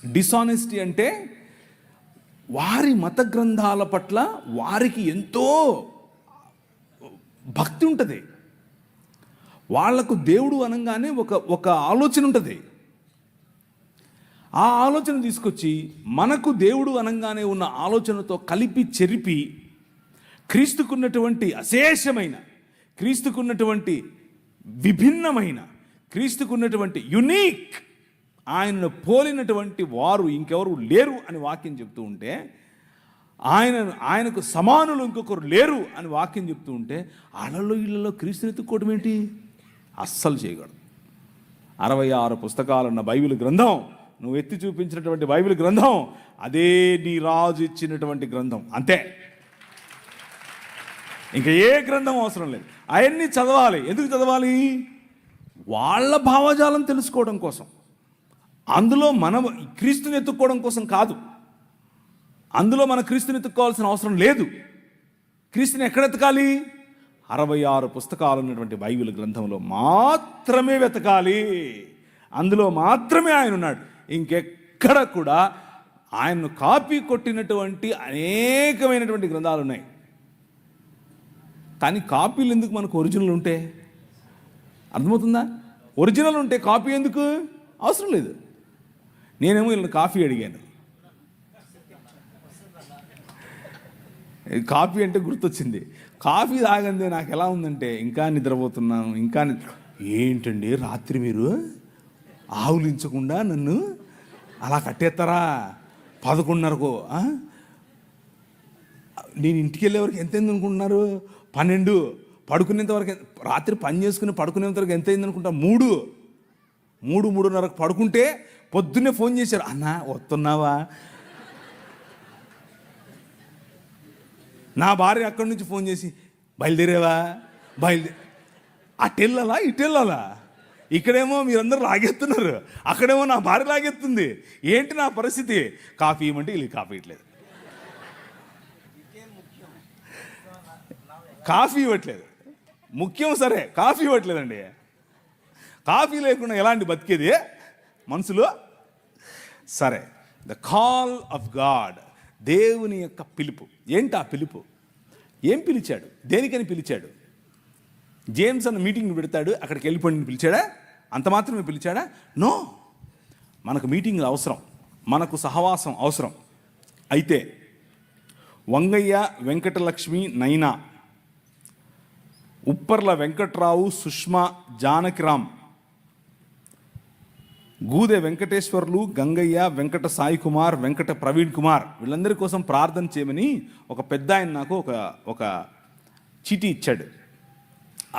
Dishonesty అంటే వారి మత గ్రంథాల పట్ల వారికి ఎంతో భక్తి ఉంటుంది. వాళ్లకు దేవుడు అనగానే ఒక ఆలోచన ఉంటుంది. ఆ ఆలోచన తీసుకొచ్చి మనకు దేవుడు అనగానే ఉన్న ఆలోచనతో కలిపి చెరిపి క్రీస్తుకున్నటువంటి అశేషమైన, క్రీస్తుకున్నటువంటి విభిన్నమైన, క్రీస్తుకున్నటువంటి యునీక్, ఆయనను పోలినటువంటి వారు ఇంకెవరు లేరు అని వాక్యం చెప్తూ ఉంటే, ఆయనకు సమానులు ఇంకొకరు లేరు అని వాక్యం చెప్తూ ఉంటే, అలలో ఇళ్లలో క్రీస్తుని ఎత్తుక్కోవడం ఏంటి? అస్సలు చేయకూడదు. 66 పుస్తకాలున్న బైబిల్ గ్రంథం, నువ్వు ఎత్తి చూపించినటువంటి బైబిల్ గ్రంథం, అదే నీ రాజు ఇచ్చినటువంటి గ్రంథం, అంతే. ఇంకా ఏ గ్రంథం అవసరం లేదు. అవన్నీ చదవాలి. ఎందుకు చదవాలి? వాళ్ళ భావజాలం తెలుసుకోవడం కోసం. అందులో మనం క్రీస్తుని ఎత్తుక్కోవడం కోసం కాదు. అందులో మన క్రీస్తుని ఎత్తుక్కోవాల్సిన అవసరం లేదు. క్రీస్తుని ఎక్కడ ఎతకాలి? 66 పుస్తకాలు ఉన్నటువంటి బైబిల్ గ్రంథంలో మాత్రమే వెతకాలి. అందులో మాత్రమే ఆయన ఉన్నాడు. ఇంకెక్కడ కూడా ఆయన్ను కాపీ కొట్టినటువంటి అనేకమైనటువంటి గ్రంథాలు ఉన్నాయి. కానీ కాపీలు ఎందుకు? మనకు ఒరిజినల్ ఉంటే. అర్థమవుతుందా? ఒరిజినల్ ఉంటే కాపీ ఎందుకు? అవసరం లేదు. నేనేమో వీళ్ళని కాఫీ అడిగాను. కాఫీ అంటే గుర్తొచ్చింది. కాఫీ తాగందే నాకు ఎలా ఉందంటే, ఇంకా నిద్రపోతున్నాను, ఇంకా ఏంటండి రాత్రి మీరు ఆవులించకుండా నన్ను అలా కట్టేస్తారా 11:30కు? నేను ఇంటికి వెళ్ళే వరకు ఎంత అయింది అనుకుంటున్నారు? 12. పడుకునేంత వరకు, రాత్రి పని చేసుకుని పడుకునేంత వరకు ఎంత అయింది అనుకుంటా? 3:30కు పడుకుంటే పొద్దున్నే ఫోన్ చేశారు, అన్నా వస్తున్నావా? నా భార్య అక్కడి నుంచి ఫోన్ చేసి, బయలుదేరేవా? అటెళ్ళాలా ఇటెళ్ళాలా? ఇక్కడేమో మీరందరూ లాగెత్తున్నారు, అక్కడేమో నా భార్య లాగెత్తుంది. ఏంటి నా పరిస్థితి? కాఫీ ఇవ్వమంటే వీళ్ళు కాఫీ ఇవ్వట్లేదు, కాఫీ ఇవ్వట్లేదు. ముఖ్యం సరే, కాఫీ ఇవ్వట్లేదండి. కాఫీ లేకుండా ఎలాంటి బతికేది మనసులో? సరే, ద కాల్ ఆఫ్ గాడ్, దేవుని యొక్క పిలుపు. ఏంటి ఆ పిలుపు? ఏం పిలిచాడు? దేనికని పిలిచాడు? జేమ్స్ అన్న మీటింగ్ పెడతాడు, అక్కడికి వెళ్ళిపోయి పిలిచాడా? అంత మాత్రమే పిలిచాడా? నో. మనకు మీటింగ్లు అవసరం, మనకు సహవాసం అవసరం. అయితే వంగయ్య, వెంకటలక్ష్మి, నైనా, ఉప్పర్ల వెంకట్రావు, సుష్మా, జానకిరామ్, గూదె వెంకటేశ్వర్లు, గంగయ్య, వెంకట సాయి కుమార్, వెంకట ప్రవీణ్ కుమార్, వీళ్ళందరి కోసం ప్రార్థన చేయమని ఒక పెద్ద ఆయన నాకు ఒక చీటీ ఇచ్చాడు.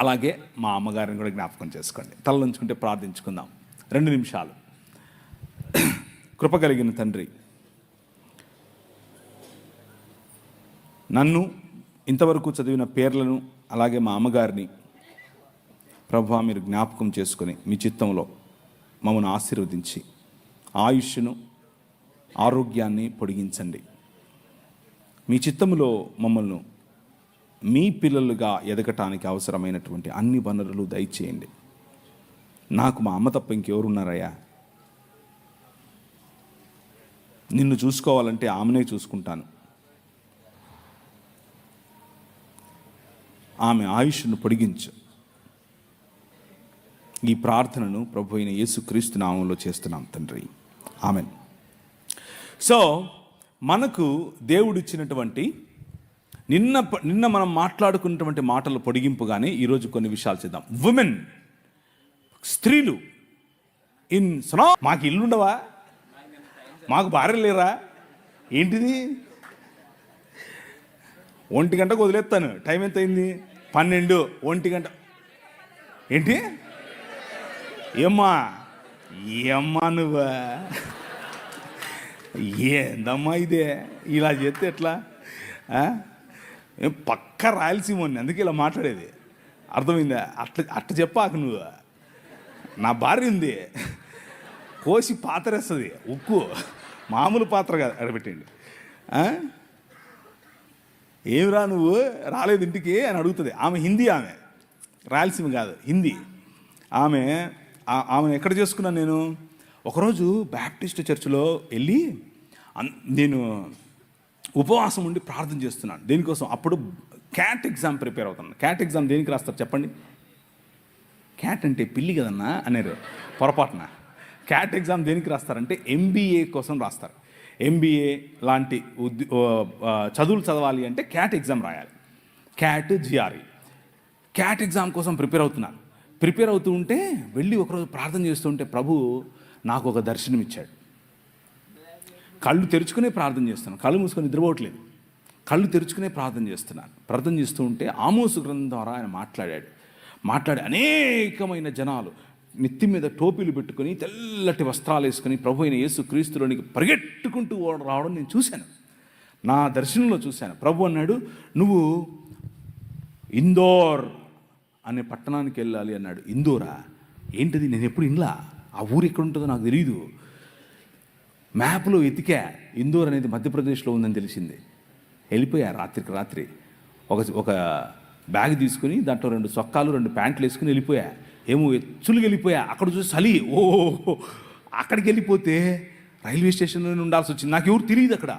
అలాగే మా అమ్మగారిని కూడా జ్ఞాపకం చేసుకోండి. తలలుంచుకుంటే ప్రార్థించుకుందాం 2 నిమిషాలు. కృప కలిగిన తండ్రి, నన్ను ఇంతవరకు చదివిన పేర్లను, అలాగే మా అమ్మగారిని ప్రభువా మీరు జ్ఞాపకం చేసుకొని మీ చిత్తంలో మమ్మల్ని ఆశీర్వదించి ఆయుష్ను, ఆరోగ్యాన్ని పొడిగించండి. మీ చిత్తములో మమ్మల్ని మీ పిల్లలుగా ఎదగటానికి అవసరమైనటువంటి అన్ని వనరులు దయచేయండి. నాకు మా అమ్మ తప్ప ఇంకెవరున్నారయ్యా? నిన్ను చూసుకోవాలంటే ఆమెనే చూసుకుంటాను. ఆమె ఆయుష్ను పొడిగించు. ఈ ప్రార్థనను ప్రభు అయిన యేసుక్రీస్తు నామంలో చేస్తున్నాం తండ్రి, ఆమెన్. సో మనకు దేవుడిచ్చినటువంటి నిన్న మనం మాట్లాడుకున్నటువంటి మాటల పొడిగింపుగానే ఈరోజు కొన్ని విషయాలు చేద్దాం. ఉమెన్, స్త్రీలు ఇన్ సనా. మాకు ఇల్లుండవా? మాకు భార్య లేరా? ఏంటిది? 1 గంటకు వదిలేస్తాను. టైం ఎంత అయింది? 12. 1 గంట ఏంటి? ఏమ్మా నువ్వా? ఏందమ్మా ఇదే? ఇలా చేస్తే ఎట్లా? పక్క రాయలసీమని, అందుకే ఇలా మాట్లాడేది. అర్థమైందా? అట్లా చెప్పాక నువ్వు. నా భార్య ఉంది, కోసి పాత్రేస్తుంది, ఉక్కు, మామూలు పాత్ర కాదు. అడబెట్టండి. ఏమిరా నువ్వు రాలేదు ఇంటికి అని అడుగుతుంది. ఆమె హిందీ, ఆమె రాయలసీమ కాదు, హిందీ. ఆమెను ఎక్కడ చేసుకున్నాను నేను? ఒకరోజు బ్యాప్టిస్ట్ చర్చిలో వెళ్ళి నేను ఉపవాసం ఉండి ప్రార్థన చేస్తున్నాను. దేనికోసం? అప్పుడు క్యాట్ ఎగ్జామ్ ప్రిపేర్ అవుతున్నాను. క్యాట్ ఎగ్జామ్ దేనికి రాస్తారు చెప్పండి? క్యాట్ అంటే పిల్లి కదన్నా అనేది పొరపాటున. క్యాట్ ఎగ్జామ్ దేనికి రాస్తారంటే MBA కోసం రాస్తారు. MBA లాంటి చదువులు చదవాలి అంటే క్యాట్ ఎగ్జామ్ రాయాలి. Cat GRE. క్యాట్ ఎగ్జామ్ కోసం ప్రిపేర్ అవుతున్నాను. ప్రిపేర్ అవుతూ ఉంటే వెళ్ళి ఒకరోజు ప్రార్థన చేస్తుంటే ప్రభు నాకు ఒక దర్శనం ఇచ్చాడు. కళ్ళు తెరుచుకునే ప్రార్థన చేస్తున్నాను, కళ్ళు మూసుకొని నిద్రపోవట్లేదు, కళ్ళు తెరుచుకునే ప్రార్థన చేస్తున్నాను. ప్రార్థన చేస్తూ ఉంటే ఆమోసు గ్రంథం ద్వారా ఆయన మాట్లాడి అనేకమైన జనాలు నెత్తి మీద టోపీలు పెట్టుకొని తెల్లటి వస్త్రాలు వేసుకొని ప్రభు అయిన యేసు క్రీస్తులోనికి పరిగెట్టుకుంటూ రావడం నేను చూశాను, నా దర్శనంలో చూశాను. ప్రభు అన్నాడు, నువ్వు ఇందోర్ అనే పట్టణానికి వెళ్ళాలి అన్నాడు. ఇందోరా? ఏంటిది? నేను ఎప్పుడు ఇన్లా, ఆ ఊరు ఎక్కడ ఉంటుందో నాకు తెలియదు. మ్యాప్లో వెతికా, ఇందోర్ అనేది మధ్యప్రదేశ్లో ఉందని తెలిసింది. వెళ్ళిపోయా రాత్రికి రాత్రి. ఒక బ్యాగ్ తీసుకుని దాంట్లో 2 చొక్కాలు 2 ప్యాంట్లు వేసుకుని వెళ్ళిపోయా. ఏమో ఎచ్చులుగా వెళ్ళిపోయా. అక్కడ చూసి చలి, అక్కడికి వెళ్ళిపోతే రైల్వే స్టేషన్లోనే ఉండాల్సి వచ్చింది. నాకు ఎవరు తెలియదు అక్కడ.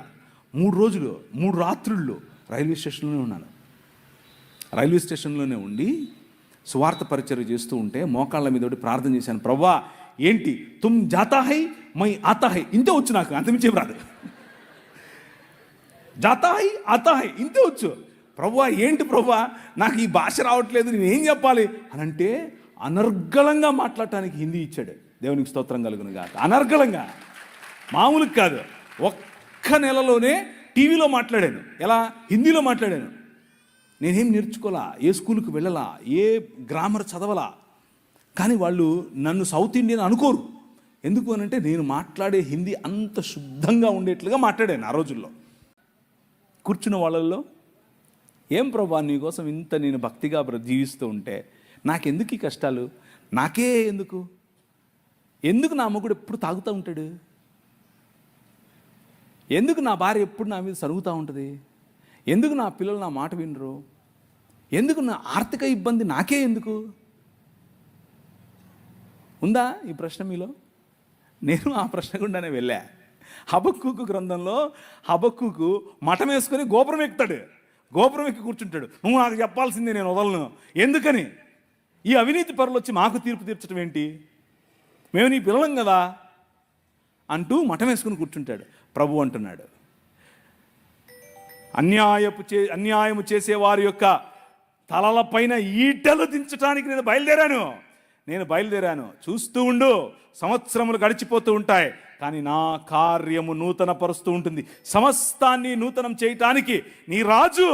3 రోజులు 3 రాత్రుళ్ళు రైల్వే స్టేషన్లోనే ఉన్నాను. రైల్వే స్టేషన్లోనే ఉండి సువార్త పరిచర్య చేస్తూ ఉంటే మోకాళ్ళ మీద ప్రార్థన చేశాను. ప్రవ్వా ఏంటి, తుమ్ జాతా హై మై ఆతా హై, ఇంతే వచ్చు నాకు, అంతమించేం రాదు. జాతా హై ఆతా హై ఇంతే వచ్చు. ప్రవ్వా ఏంటి ప్రవ్వా, నాకు ఈ భాష రావట్లేదు, నేనేం చెప్పాలి అని అంటే అనర్గళంగా మాట్లాడటానికి హిందీ ఇచ్చాడు. దేవునికి స్తోత్రం కలుగును గాక. అనర్గళంగా, మామూలుగా కాదు. ఒక్క నెలలోనే టీవీలో మాట్లాడాను. ఎలా? హిందీలో మాట్లాడాను. నేనేం నేర్చుకోలా, ఏ స్కూల్కి వెళ్ళలా, ఏ గ్రామర్ చదవలా. కానీ వాళ్ళు నన్ను సౌత్ ఇండియన్ అనుకోరు. ఎందుకు అని అంటే నేను మాట్లాడే హిందీ అంత శుద్ధంగా ఉండేట్లుగా మాట్లాడాను ఆ రోజుల్లో. కూర్చున్న వాళ్ళల్లో, ఏం ప్రభా నీకోసం ఇంత నేను భక్తిగా జీవిస్తూ ఉంటే నాకెందుకు ఈ కష్టాలు, నాకే ఎందుకు నా మొగుడు ఎప్పుడు తాగుతూ ఉంటాడు, ఎందుకు నా భార్య ఎప్పుడు నా మీద సరుగుతూ ఉంటుంది, ఎందుకు నా పిల్లలు నా మాట వినరు, ఎందుకు నా ఆర్థిక ఇబ్బంది నాకే ఎందుకు? ఉందా ఈ ప్రశ్న మీలో? నేను ఆ ప్రశ్న గుండానే వెళ్ళా. హబక్కూకు గ్రంథంలో హబక్కూకు మఠం వేసుకొని గోపురం ఎక్కుతాడు. గోపురం ఎక్కి కూర్చుంటాడు. నువ్వు నాకు చెప్పాల్సిందే, నేను వదలను. ఎందుకని? ఈ అవినీతి పరులు వచ్చి మాకు తీర్పు తీర్చడం ఏంటి, మేము నీ పిల్లలం కదా అంటూ మఠం వేసుకుని కూర్చుంటాడు. ప్రభు అంటున్నాడు, అన్యాయము చేసేవారి యొక్క తలలపైన ఈటలు దించడానికి నేను బయలుదేరాను. చూస్తూ ఉండు, సంవత్సరములు గడిచిపోతూ ఉంటాయి, కానీ నా కార్యము నూతన పరుస్తూ ఉంటుంది. సమస్తాన్ని నూతనం చేయటానికి నీ రాజు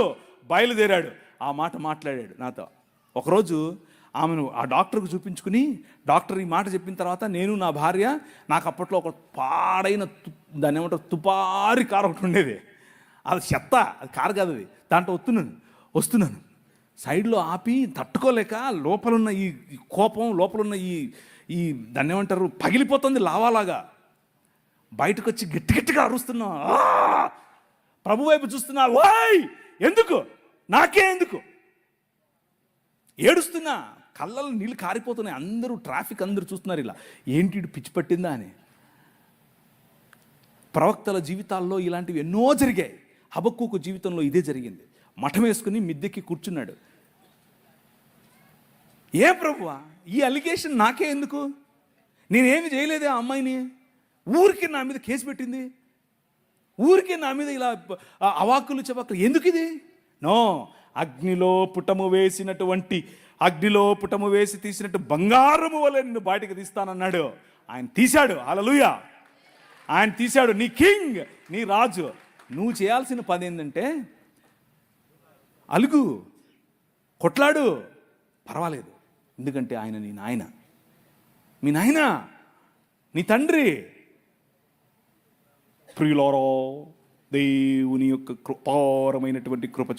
బయలుదేరాడు. ఆ మాట మాట్లాడాడు నాతో. ఒకరోజు ఆమెను ఆ డాక్టర్కు చూపించుకుని, డాక్టర్ ఈ మాట చెప్పిన తర్వాత నేను నా భార్య, నాకు అప్పట్లో ఒక పాడైన దాన్ని ఏమంటారు తుపారి కారు ఒకటి ఉండేది. అది చెత్త, అది కారు కాదు, అది. దాంట్లో వస్తున్నాను సైడ్లో ఆపి తట్టుకోలేక లోపలున్న ఈ కోపం, లోపలున్న ఈ దాన్ని ఏమంటారు పగిలిపోతుంది లావాలాగా. బయటకు వచ్చి గట్టిగా అరుస్తున్నా, ప్రభు వైపు చూస్తున్నా. ఓయ్ ఎందుకు, నాకే ఎందుకు? ఏడుస్తున్నా, కళ్ళలో నీళ్ళు కారిపోతున్నాయి. అందరూ ట్రాఫిక్ అందరూ చూస్తున్నారు ఇలా, ఏంటి పిచ్చి పట్టిందా అని. ప్రవక్తల జీవితాల్లో ఇలాంటివి ఎన్నో జరిగాయి. హబక్కూకు జీవితంలో ఇదే జరిగింది. మఠం వేసుకుని మిద్దెక్కి కూర్చున్నాడు. ఏ ప్రభువా, ఈ అలిగేషన్ నాకే ఎందుకు? నేనేమి చేయలేదే ఆ అమ్మాయిని, ఊరికి నా మీద కేసు పెట్టింది, ఊరికి నా మీద ఇలా అవాకులు చవాకులు, ఎందుకు ఇది? నో, అగ్నిలో పుటము వేసి తీసినట్టు బంగారము వలె నిన్ను బయటకు తీస్తానన్నాడు. ఆయన తీశాడు. హల్లెలూయా, ఆయన తీశాడు. నీ కింగ్, నీ రాజు. నువ్వు చేయాల్సిన పని ఏంటంటే అలుగు, కొట్లాడు, పర్వాలేదు. ఎందుకంటే ఆయన నీ నాయన, మీ నాయన, నీ తండ్రి. ప్రియులారో, దేవుని యొక్క కృపారమైనటువంటి కృప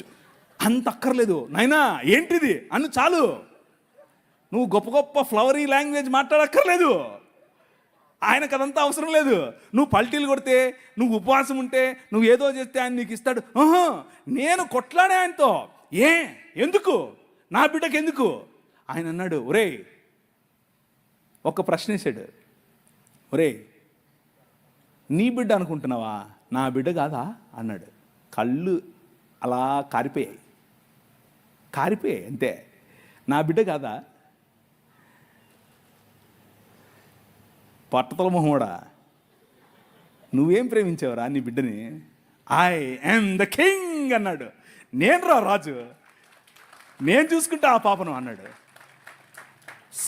అంత అక్కర్లేదు. నాయనా ఏంటిది అను చాలు. నువ్వు గొప్ప గొప్ప ఫ్లవరీ లాంగ్వేజ్ మాట్లాడక్కర్లేదు. ఆయనకు అదంతా అవసరం లేదు. నువ్వు పల్టీలు కొడితే, నువ్వు ఉపవాసం ఉంటే, నువ్వు ఏదో చేస్తే ఆయన నీకు ఇస్తాడు. నేను కొట్లాడే ఆయనతో. ఎందుకు? నా బిడ్డకి ఎందుకు? ఆయన అన్నాడు, ఒరేయ్, ఒక ప్రశ్న వేశాడు, ఒరే నీ బిడ్డ అనుకుంటున్నావా, నా బిడ్డ కాదా అన్నాడు. కళ్ళు అలా కారిపోయాయి అంతే. నా బిడ్డ కాదా? పట్టతల మొహోడా, నువ్వేం ప్రేమించావురా నీ బిడ్డని? ఐ యామ్ ద కింగ్ అన్నాడు. నేను రా రాజు, నేను చూసుకుంటా ఆ పాపను అన్నాడు.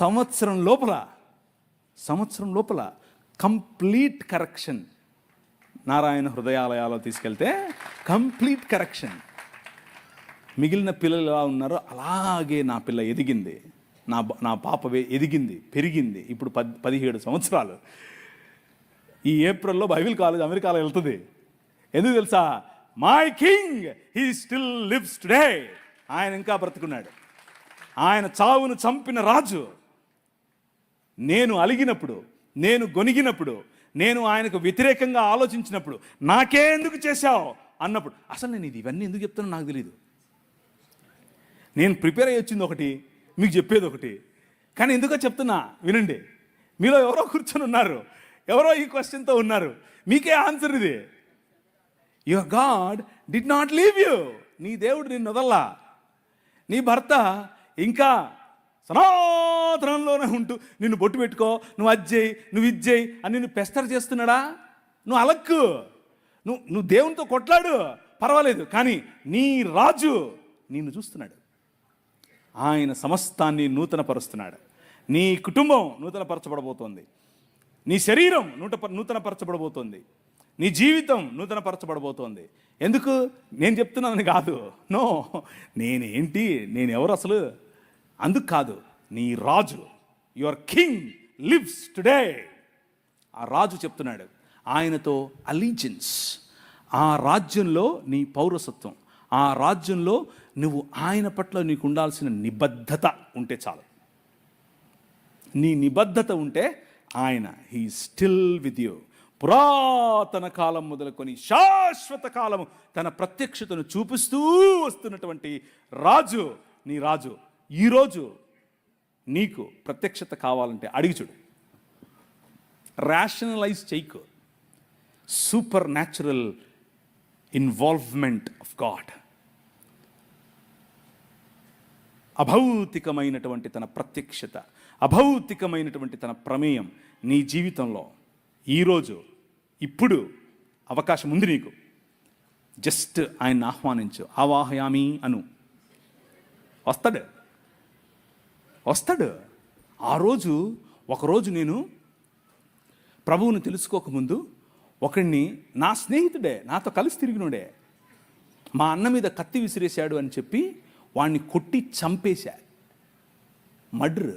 సంవత్సరం లోపల కంప్లీట్ కరెక్షన్. నారాయణ హృదయాలయాలో తీసుకెళ్తే కంప్లీట్ కరెక్షన్. మిగిలిన పిల్లలు ఎలా ఉన్నారో అలాగే నా పిల్ల ఎదిగింది, నా పాప ఎదిగింది, పెరిగింది. ఇప్పుడు 17 సంవత్సరాలు. ఈ ఏప్రిల్లో బైబిల్ కాలేజ్ అమెరికాలో వెళ్తుంది. ఎందుకు తెలుసా? My king he still lives today. ఆయన ఇంకా బ్రతుకున్నాడు. ఆయన చావును చంపిన రాజు. నేను అలిగినప్పుడు, నేను గొనిగినప్పుడు, నేను ఆయనకు వ్యతిరేకంగా ఆలోచించినప్పుడు, నాకే ఎందుకు చేశావు అన్నప్పుడు, అసలు నేను ఇవన్నీ ఎందుకు చెప్తున్నా నాకు తెలియదు. నేను ప్రిపేర్ అయ్యి వచ్చింది ఒకటి, మీకు చెప్పేది ఒకటి. కానీ ఎందుకో చెప్తున్నా వినండి. మీలో ఎవరో కూర్చొని ఉన్నారు, ఎవరో ఈ క్వశ్చన్తో ఉన్నారు. మీకే ఆన్సర్ ఇది. Your God did not leave you. నీ దేవుడు నిన్ను వదల్లా. నీ భర్త ఇంకా సనాతనంలోనే ఉంటూ నిన్ను బొట్టు పెట్టుకో, నువ్వు అజ్జేయి, నువ్వు ఇజ్జేయి అని నిన్ను పెస్తర్ చేస్తున్నాడా? నువ్వు అలక్కు, నువ్వు దేవునితో కొట్లాడు, పర్వాలేదు. కానీ నీ రాజు నిన్ను చూస్తున్నాడు. ఆయన సమస్తాన్ని నూతనపరుస్తున్నాడు. నీ కుటుంబం నూతనపరచబడబోతోంది. నీ శరీరం నూతనపరచబడబోతోంది. నీ జీవితం నూతనపరచబడబోతోంది. ఎందుకు నేను చెప్తున్నానని కాదు, నో, నేనేంటి, నేనెవరు అసలు, అందుకు కాదు. నీ రాజు, యువర్ కింగ్ లివ్స్ టుడే. ఆ రాజు చెప్తున్నాడు. ఆయనతో అలీజియన్స్, ఆ రాజ్యంలో నీ పౌరసత్వం, ఆ రాజ్యంలో నువ్వు ఆయన పట్ల నీకు ఉండాల్సిన నిబద్ధత ఉంటే చాలు. నీ నిబద్ధత ఉంటే ఆయన హీ స్టిల్ విత్ యూ. పురాతన కాలం మొదలుకొని శాశ్వత కాలము తన ప్రత్యక్షతను చూపిస్తూ వస్తున్నటువంటి రాజు, నీ రాజు. ఈరోజు నీకు ప్రత్యక్షత కావాలంటే అడిగి చూడు. రేషనలైజ్ చేయకు. Supernatural involvement of god, అభౌతికమైనటువంటి తన ప్రత్యక్షత, అభౌతికమైనటువంటి తన ప్రమేయం నీ జీవితంలో ఈరోజు ఇప్పుడు అవకాశం ఉంది నీకు. జస్ట్ ఆయన్ని ఆహ్వానించు. ఆవాహయామి అను. వస్తాడు. ఆ రోజు ఒకరోజు నేను ప్రభువుని తెలుసుకోకముందు ఒకడిని, నా స్నేహితుడే, నాతో కలిసి తిరిగినోడే, మా అన్న మీద కత్తి విసిరేశాడు అని చెప్పి వాడిని కొట్టి చంపేశా. మర్డర్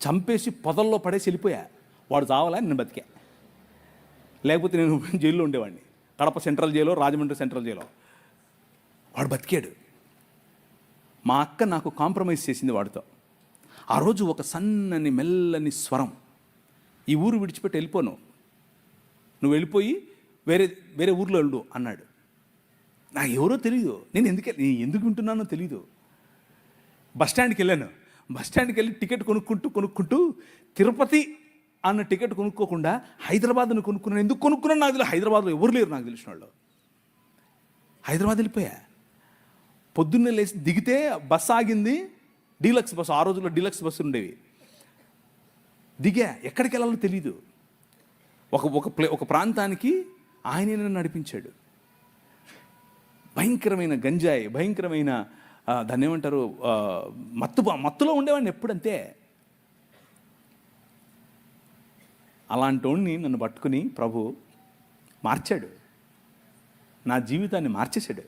చంపేసి పొదల్లో పడేసి వెళ్ళిపోయా. వాడు చావాలా, నేను బతికా. లేకపోతే నేను జైల్లో ఉండేవాడిని. కడప సెంట్రల్ జైల్లో, రాజమండ్రి సెంట్రల్ జైల్లో. వాడు బతికాడు. మా అక్క నాకు కాంప్రమైజ్ చేసింది వాడితో. ఆ రోజు ఒక సన్నని మెల్లని స్వరం, ఈ ఊరు విడిచిపెట్టి వెళ్ళిపోను, నువ్వు వెళ్ళిపోయి వేరే ఊర్లో వెళ్ళు అన్నాడు. నాకు ఎవరో తెలియదు, నేను ఎందుకు వింటున్నానో తెలీదు. బస్టాండ్కి వెళ్ళాను. బస్టాండ్కి వెళ్ళి టికెట్ కొనుక్కుంటూ తిరుపతి అన్న టికెట్ కొనుక్కోకుండా హైదరాబాద్ను కొనుక్కున్నాను. ఎందుకు కొనుక్కున్నాను నాకు తెలియదు. హైదరాబాద్లో ఎవరు లేరు నాకు తెలిసిన వాళ్ళు. హైదరాబాద్ వెళ్ళిపోయా. పొద్దున్నే లేచి దిగితే బస్సు ఆగింది, డీలక్స్ బస్సు. ఆ రోజుల్లో డీలక్స్ బస్సులు ఉండేవి. దిగా, ఎక్కడికి వెళ్ళాలో తెలీదు. ఒక ప్రాంతానికి ఆయనే నన్ను నడిపించాడు. భయంకరమైన గంజాయి, భయంకరమైన దాన్ని ఏమంటారు, మత్తులో ఉండేవాడిని ఎప్పుడంతే. అలాంటి వాడిని నన్ను పట్టుకుని ప్రభు మార్చాడు. నా జీవితాన్ని మార్చేశాడు.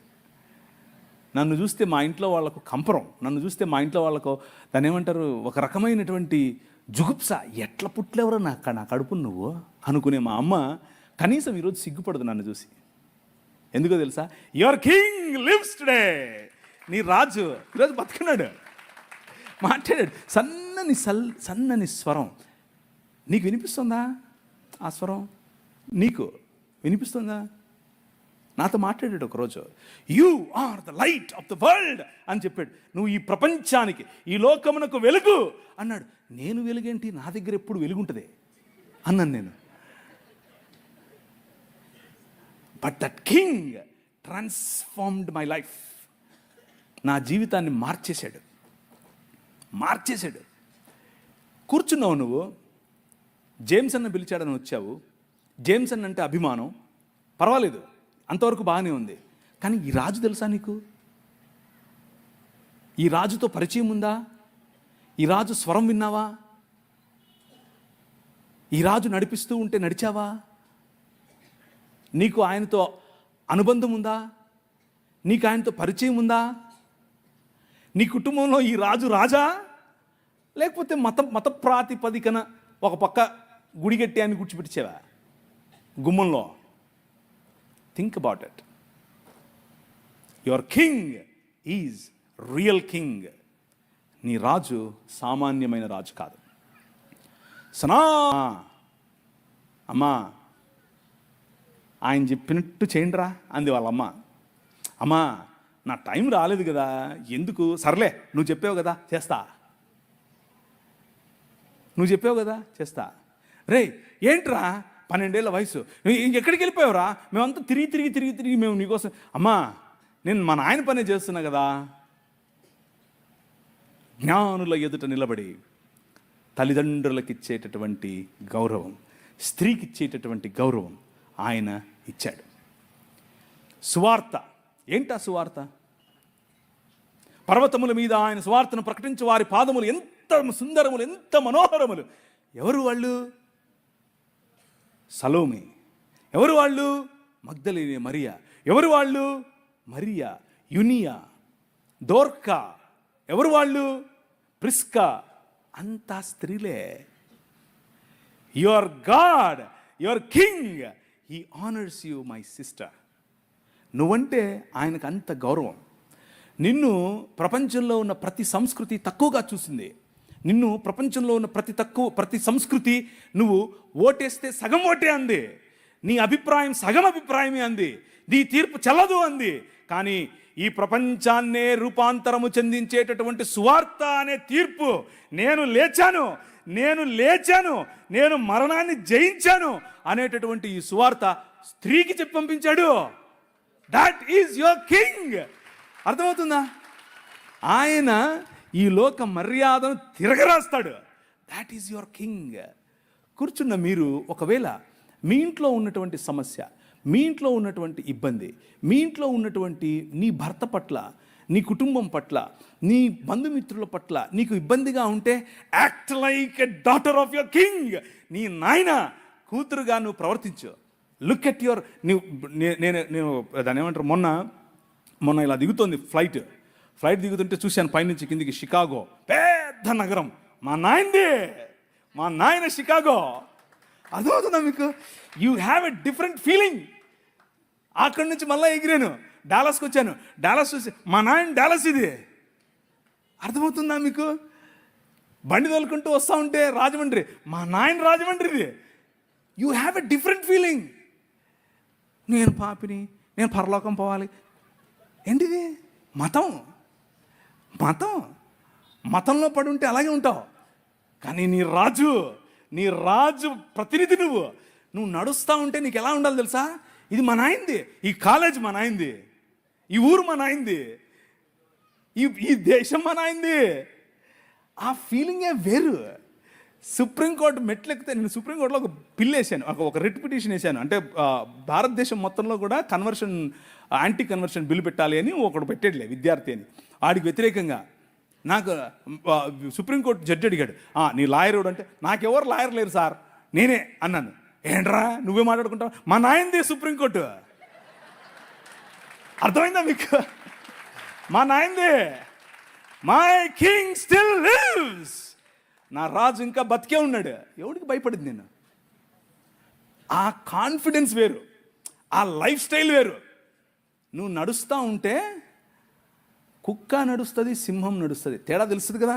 నన్ను చూస్తే మా ఇంట్లో వాళ్ళకు కంపరం, నన్ను చూస్తే మా ఇంట్లో వాళ్ళకు దాన్ని ఏమంటారు, ఒక రకమైనటువంటి జుగుప్స. ఎట్లా పుట్లేవరో నా కడుపు నువ్వు అనుకునే మా అమ్మ కనీసం ఈరోజు సిగ్గుపడదు నన్ను చూసి. ఎందుకో తెలుసా? Your king lives today. నీ రాజు ఈరోజు బతుకున్నాడు, మాట్లాడాడు. సన్నని స్వరం. నీకు వినిపిస్తుందా? ఆ స్వరం నీకు వినిపిస్తుందా? నాతో మాట్లాడాడు ఒకరోజు. You are the light of the world అని చెప్పాడు. నువ్వు ఈ ప్రపంచానికి, ఈ లోకమునకు వెలుగు అన్నాడు. నేను వెలుగేంటి? నా దగ్గర ఎప్పుడు వెలుగుంటుంది. అన్నాను నేను. But that king transformed my life. నా జీవితాన్ని మార్చేశాడు. కూర్చున్నావు నువ్వు, జేమ్స్ అన్న పిలిచాడని వచ్చావు. జేమ్స్ అన్న అంటే అభిమానం, పర్వాలేదు, అంతవరకు బాగానే ఉంది. కానీ ఈ రాజు తెలుసా నీకు? ఈ రాజుతో పరిచయం ఉందా? ఈ రాజు స్వరం విన్నావా? ఈ రాజు నడిపిస్తూ ఉంటే నడిచావా? నీకు ఆయనతో అనుబంధం ఉందా? నీకు ఆయనతో పరిచయం ఉందా? నీ కుటుంబంలో ఈ రాజు రాజా, లేకపోతే మత ప్రాతిపదికన ఒక పక్క గుడిగట్టి అని కూర్చోబెట్టించావా గుమ్మంలో? Think about it. Your king is real king. నీ రాజు సామాన్యమైన రాజు కాదు. అమ్మా ఆయన చెప్పినట్టు చేయండిరా అంది వాళ్ళమ్మ. అమ్మా నా టైం రాలేదు కదా, ఎందుకు, సర్లే నువ్వు చెప్పావు కదా చేస్తా. రే ఏంట్రా 12 ఏళ్ళ వయసు, ఎక్కడికి వెళ్ళిపోయావురా? మేమంతా తిరిగి మేము నీకోసం. అమ్మా నేను మా నాయన పనే చేస్తున్నా కదా. జ్ఞానుల ఎదుట నిలబడి తల్లిదండ్రులకు ఇచ్చేటటువంటి గౌరవం, స్త్రీకి ఇచ్చేటటువంటి గౌరవం ఆయన ఇచ్చాడు. సువార్త ఏంటా సువార్త? పర్వతముల మీద ఆయన సువార్తను ప్రకటించే వారి పాదములు ఎంత సుందరములు, ఎంత మనోహరములు. ఎవరు వాళ్ళు? సలోమి. ఎవరు వాళ్ళు? మగ్దలేనే మరియా. ఎవరు వాళ్ళు? మరియా, యునియా, దోర్కా. ఎవరు వాళ్ళు? ప్రిస్కా. అంతా స్త్రీలే. Your God, your king, he honours you my sister. నువ్వంటే ఆయనకు అంత గౌరవం. నిన్ను ప్రపంచంలో ఉన్న ప్రతి సంస్కృతి తక్కువగా చూసింది. నిన్ను ప్రపంచంలో ఉన్న ప్రతి సంస్కృతి నువ్వు ఓటేస్తే సగం ఓటే అంది, నీ అభిప్రాయం సగం అభిప్రాయమే అంది, నీ తీర్పు చెల్లదు అంది. కానీ ఈ ప్రపంచాన్నే రూపాంతరము చెందించేటటువంటి సువార్త అనే తీర్పు, నేను లేచాను, నేను మరణాన్ని జయించాను అనేటటువంటి ఈ సువార్త స్త్రీకి చెప్పి పంపించాడు. That is your king. అర్థమవుతుందా? ఆయన ఈ లోక మర్యాదను తిరగరాస్తాడు. That is your king. కూర్చున్న మీరు ఒకవేళ మీ ఇంట్లో ఉన్నటువంటి సమస్య, మీ ఇంట్లో ఉన్నటువంటి ఇబ్బంది, మీ ఇంట్లో ఉన్నటువంటి నీ భర్త పట్ల, నీ కుటుంబం పట్ల, నీ బంధుమిత్రుల పట్ల నీకు ఇబ్బందిగా ఉంటే, act like a daughter of your king. నీ నాయన కూతురుగా నువ్వు ప్రవర్తించు. లుక్ ఎట్ యువర్, నేను దాన్ని ఏమంటారు, మొన్న ఇలా దిగుతోంది ఫ్లైట్ దిగుతుంటే చూశాను పైనుంచి కిందికి. షికాగో పెద్ద నగరం, మా నాయన షికాగో. అర్థమవుతుందా మీకు? You have a different feeling. అక్కడి నుంచి మళ్ళీ ఎగిరాను, డాలస్కి వచ్చాను. డాలస్ చూసి మా నాయన డాలస్ ఇది. అర్థమవుతుందా మీకు? బండి తోలుకుంటూ వస్తూ ఉంటే రాజమండ్రి, మా నాయన రాజమండ్రి ఇది. You have a different feeling. నేను పాపిని, నేను పరలోకం పోవాలి. ఏంటిది? మతంలో పడి ఉంటే అలాగే ఉంటావు. కానీ నీ రాజు ప్రతినిధి నువ్వు నడుస్తూ ఉంటే నీకు ఎలా ఉండాలి తెలుసా? ఇది మా నాయనది, ఈ కాలేజ్ మా నాయనది, ఈ ఊరు మా నాయనది, ఈ దేశం మా నాయనది. ఆ ఫీలింగే వేరు. సుప్రీంకోర్టు మెట్లెక్కితే, నేను సుప్రీంకోర్టులో ఒక బిల్ వేసాను, ఒక రిట్ పిటిషన్ వేసాను. అంటే భారతదేశం మొత్తంలో కూడా యాంటీ కన్వర్షన్ బిల్లు పెట్టాలి అని ఒకడు పెట్టాడులే, విద్యార్థి అని. వాడికి వ్యతిరేకంగా నాకు సుప్రీంకోర్టు జడ్జి అడిగాడు, నీ లాయర్ అంటే, నాకెవరు లాయర్ లేరు సార్, నేనే అన్నాను. ఏంట్రా నువ్వే మాట్లాడుకుంటావు? మా నాయనది సుప్రీంకోర్టు. అర్థమైందా మీకు? మా నాయనది. My king still lives. నా రాజు ఇంకా బతికే ఉన్నాడు. ఎవడికి భయపడింది నేను? ఆ కాన్ఫిడెన్స్ వేరు, ఆ లైఫ్ స్టైల్ వేరు. నువ్వు నడుస్తూ ఉంటే కుక్క నడుస్తుంది, సింహం నడుస్తుంది, తేడా తెలుస్తుంది కదా.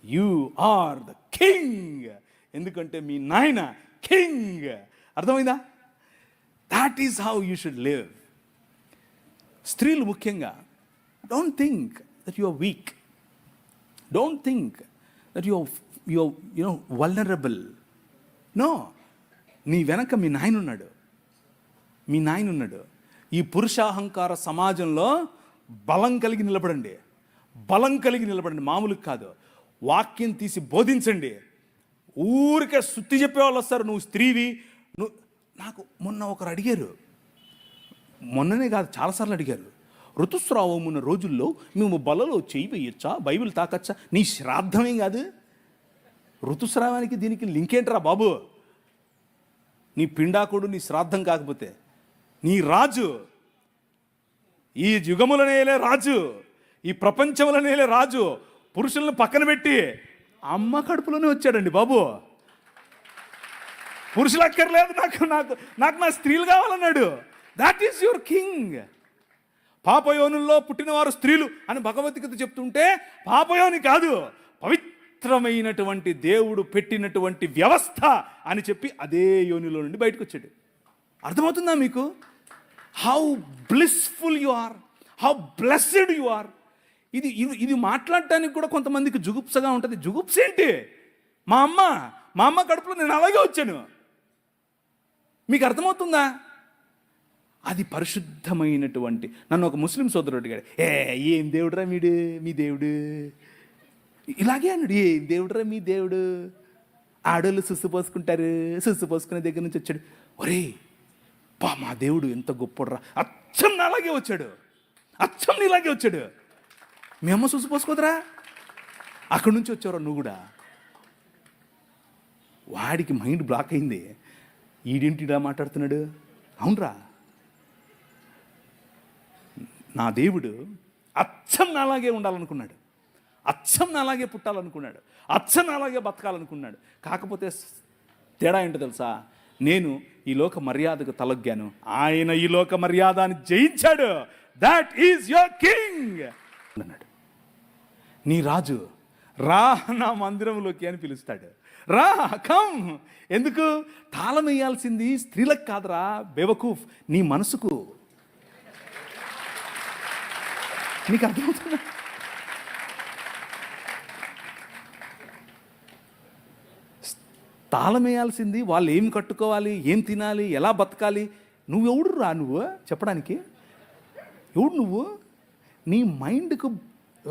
You are the king. ఎందుకంటే మీ నాయన కింగ్. అర్థమైందా? That is how you should live. స్త్రీలు ముఖ్యంగా, don't think that you are weak. Don't think that you're vulnerable. No, నీ వెనక మీ నాయన ఉన్నాడు. ఈ పురుషాహంకార సమాజంలో బలం కలిగి నిలబడండి, మామూలు కాదు. వాక్యం తీసి బోధించండి. ఊరికే సుత్తి చెప్పేవాళ్ళు వస్తారు, నువ్వు స్త్రీవి. నాకు మొన్న ఒకరు అడిగారు, మొన్ననే కాదు చాలాసార్లు అడిగారు, ఋతుస్రావం ఉన్న రోజుల్లో మేము బలలో చేయి వేయొచ్చా, బైబిల్ తాకచ్చా? నీ శ్రాద్ధమేం కాదు, ఋతుస్రావానికి దీనికి లింక్ ఏంట్రా బాబు? నీ పిండాకుడు నీ శ్రాద్ధం కాకపోతే, నీ రాజు, ఈ యుగములనేలే రాజు, ఈ ప్రపంచములనేలే రాజు పురుషులను పక్కన పెట్టి అమ్మ కడుపులోనే వచ్చాడండి బాబు. పురుషులు అక్కర్లేదు, నాకు నా స్త్రీలు కావాలన్నాడు. That is your king. పాపయోనుల్లో పుట్టినవారు స్త్రీలు అని భగవద్గీత చెప్తుంటే, పాపయోని కాదు, పవిత్రమైనటువంటి దేవుడు పెట్టినటువంటి వ్యవస్థ అని చెప్పి అదే యోనిలో నుండి బయటకు వచ్చాడు. అర్థమవుతుందా మీకు? How blissful you are, how blessed you are. ఇది మాట్లాడటానికి కూడా కొంతమందికి జుగుప్సగా ఉంటుంది. జుగుప్స ఏంటి? మా అమ్మ కడుపులో నేను అలాగే వచ్చాను. మీకు అర్థమవుతుందా? అది పరిశుద్ధమైనటువంటి. నన్ను ఒక ముస్లిం సోదరుడు అడిగాడు, ఏం దేవుడురా మీ దేవుడు? ఇలాగే అన్నాడు, ఏం దేవుడురా మీ దేవుడు? ఆడోళ్ళు సుస్సు పోసుకుంటారు, సుస్సు పోసుకునే దగ్గర నుంచి వచ్చాడు. ఒరే మా దేవుడు ఎంత గొప్పడురా, అచ్చం నాలాగే వచ్చాడు, అచ్చం నీలాగే వచ్చాడు. మీ అమ్మ సుస్సు పోసుకోదురా, అక్కడి నుంచి వచ్చావురా నువ్వు కూడా. వాడికి మైండ్ బ్లాక్ అయింది. ఈడేంటిడా మాట్లాడుతున్నాడు? అవునరా, నా దేవుడు అచ్చం నాలాగే ఉండాలనుకున్నాడు, అచ్చం నాలాగే పుట్టాలనుకున్నాడు, అచ్చం నాలాగే బతకాలనుకున్నాడు. కాకపోతే తేడా ఏంటో తెలుసా? నేను ఈ లోక మర్యాదకు తలొగ్గాను, ఆయన ఈ లోక మర్యాదని జయించాడు. దట్ ఈజ్ యువర్ కింగ్ అన్నాడు. నీ రాజు రా నా మందిరంలోకి అని పిలుస్తాడు. రా, కమ్. ఎందుకు? తాళం వేయాల్సింది స్త్రీలకు కాదురా బేవకూఫ్, నీ మనసుకు. నీకు అర్థమవుతుందా? తాళం వేయాల్సింది వాళ్ళు ఏం కట్టుకోవాలి, ఏం తినాలి, ఎలా బతకాలి. నువ్వెవడు రా నువ్వు చెప్పడానికి? ఎవడు నువ్వు? నీ మైండ్కు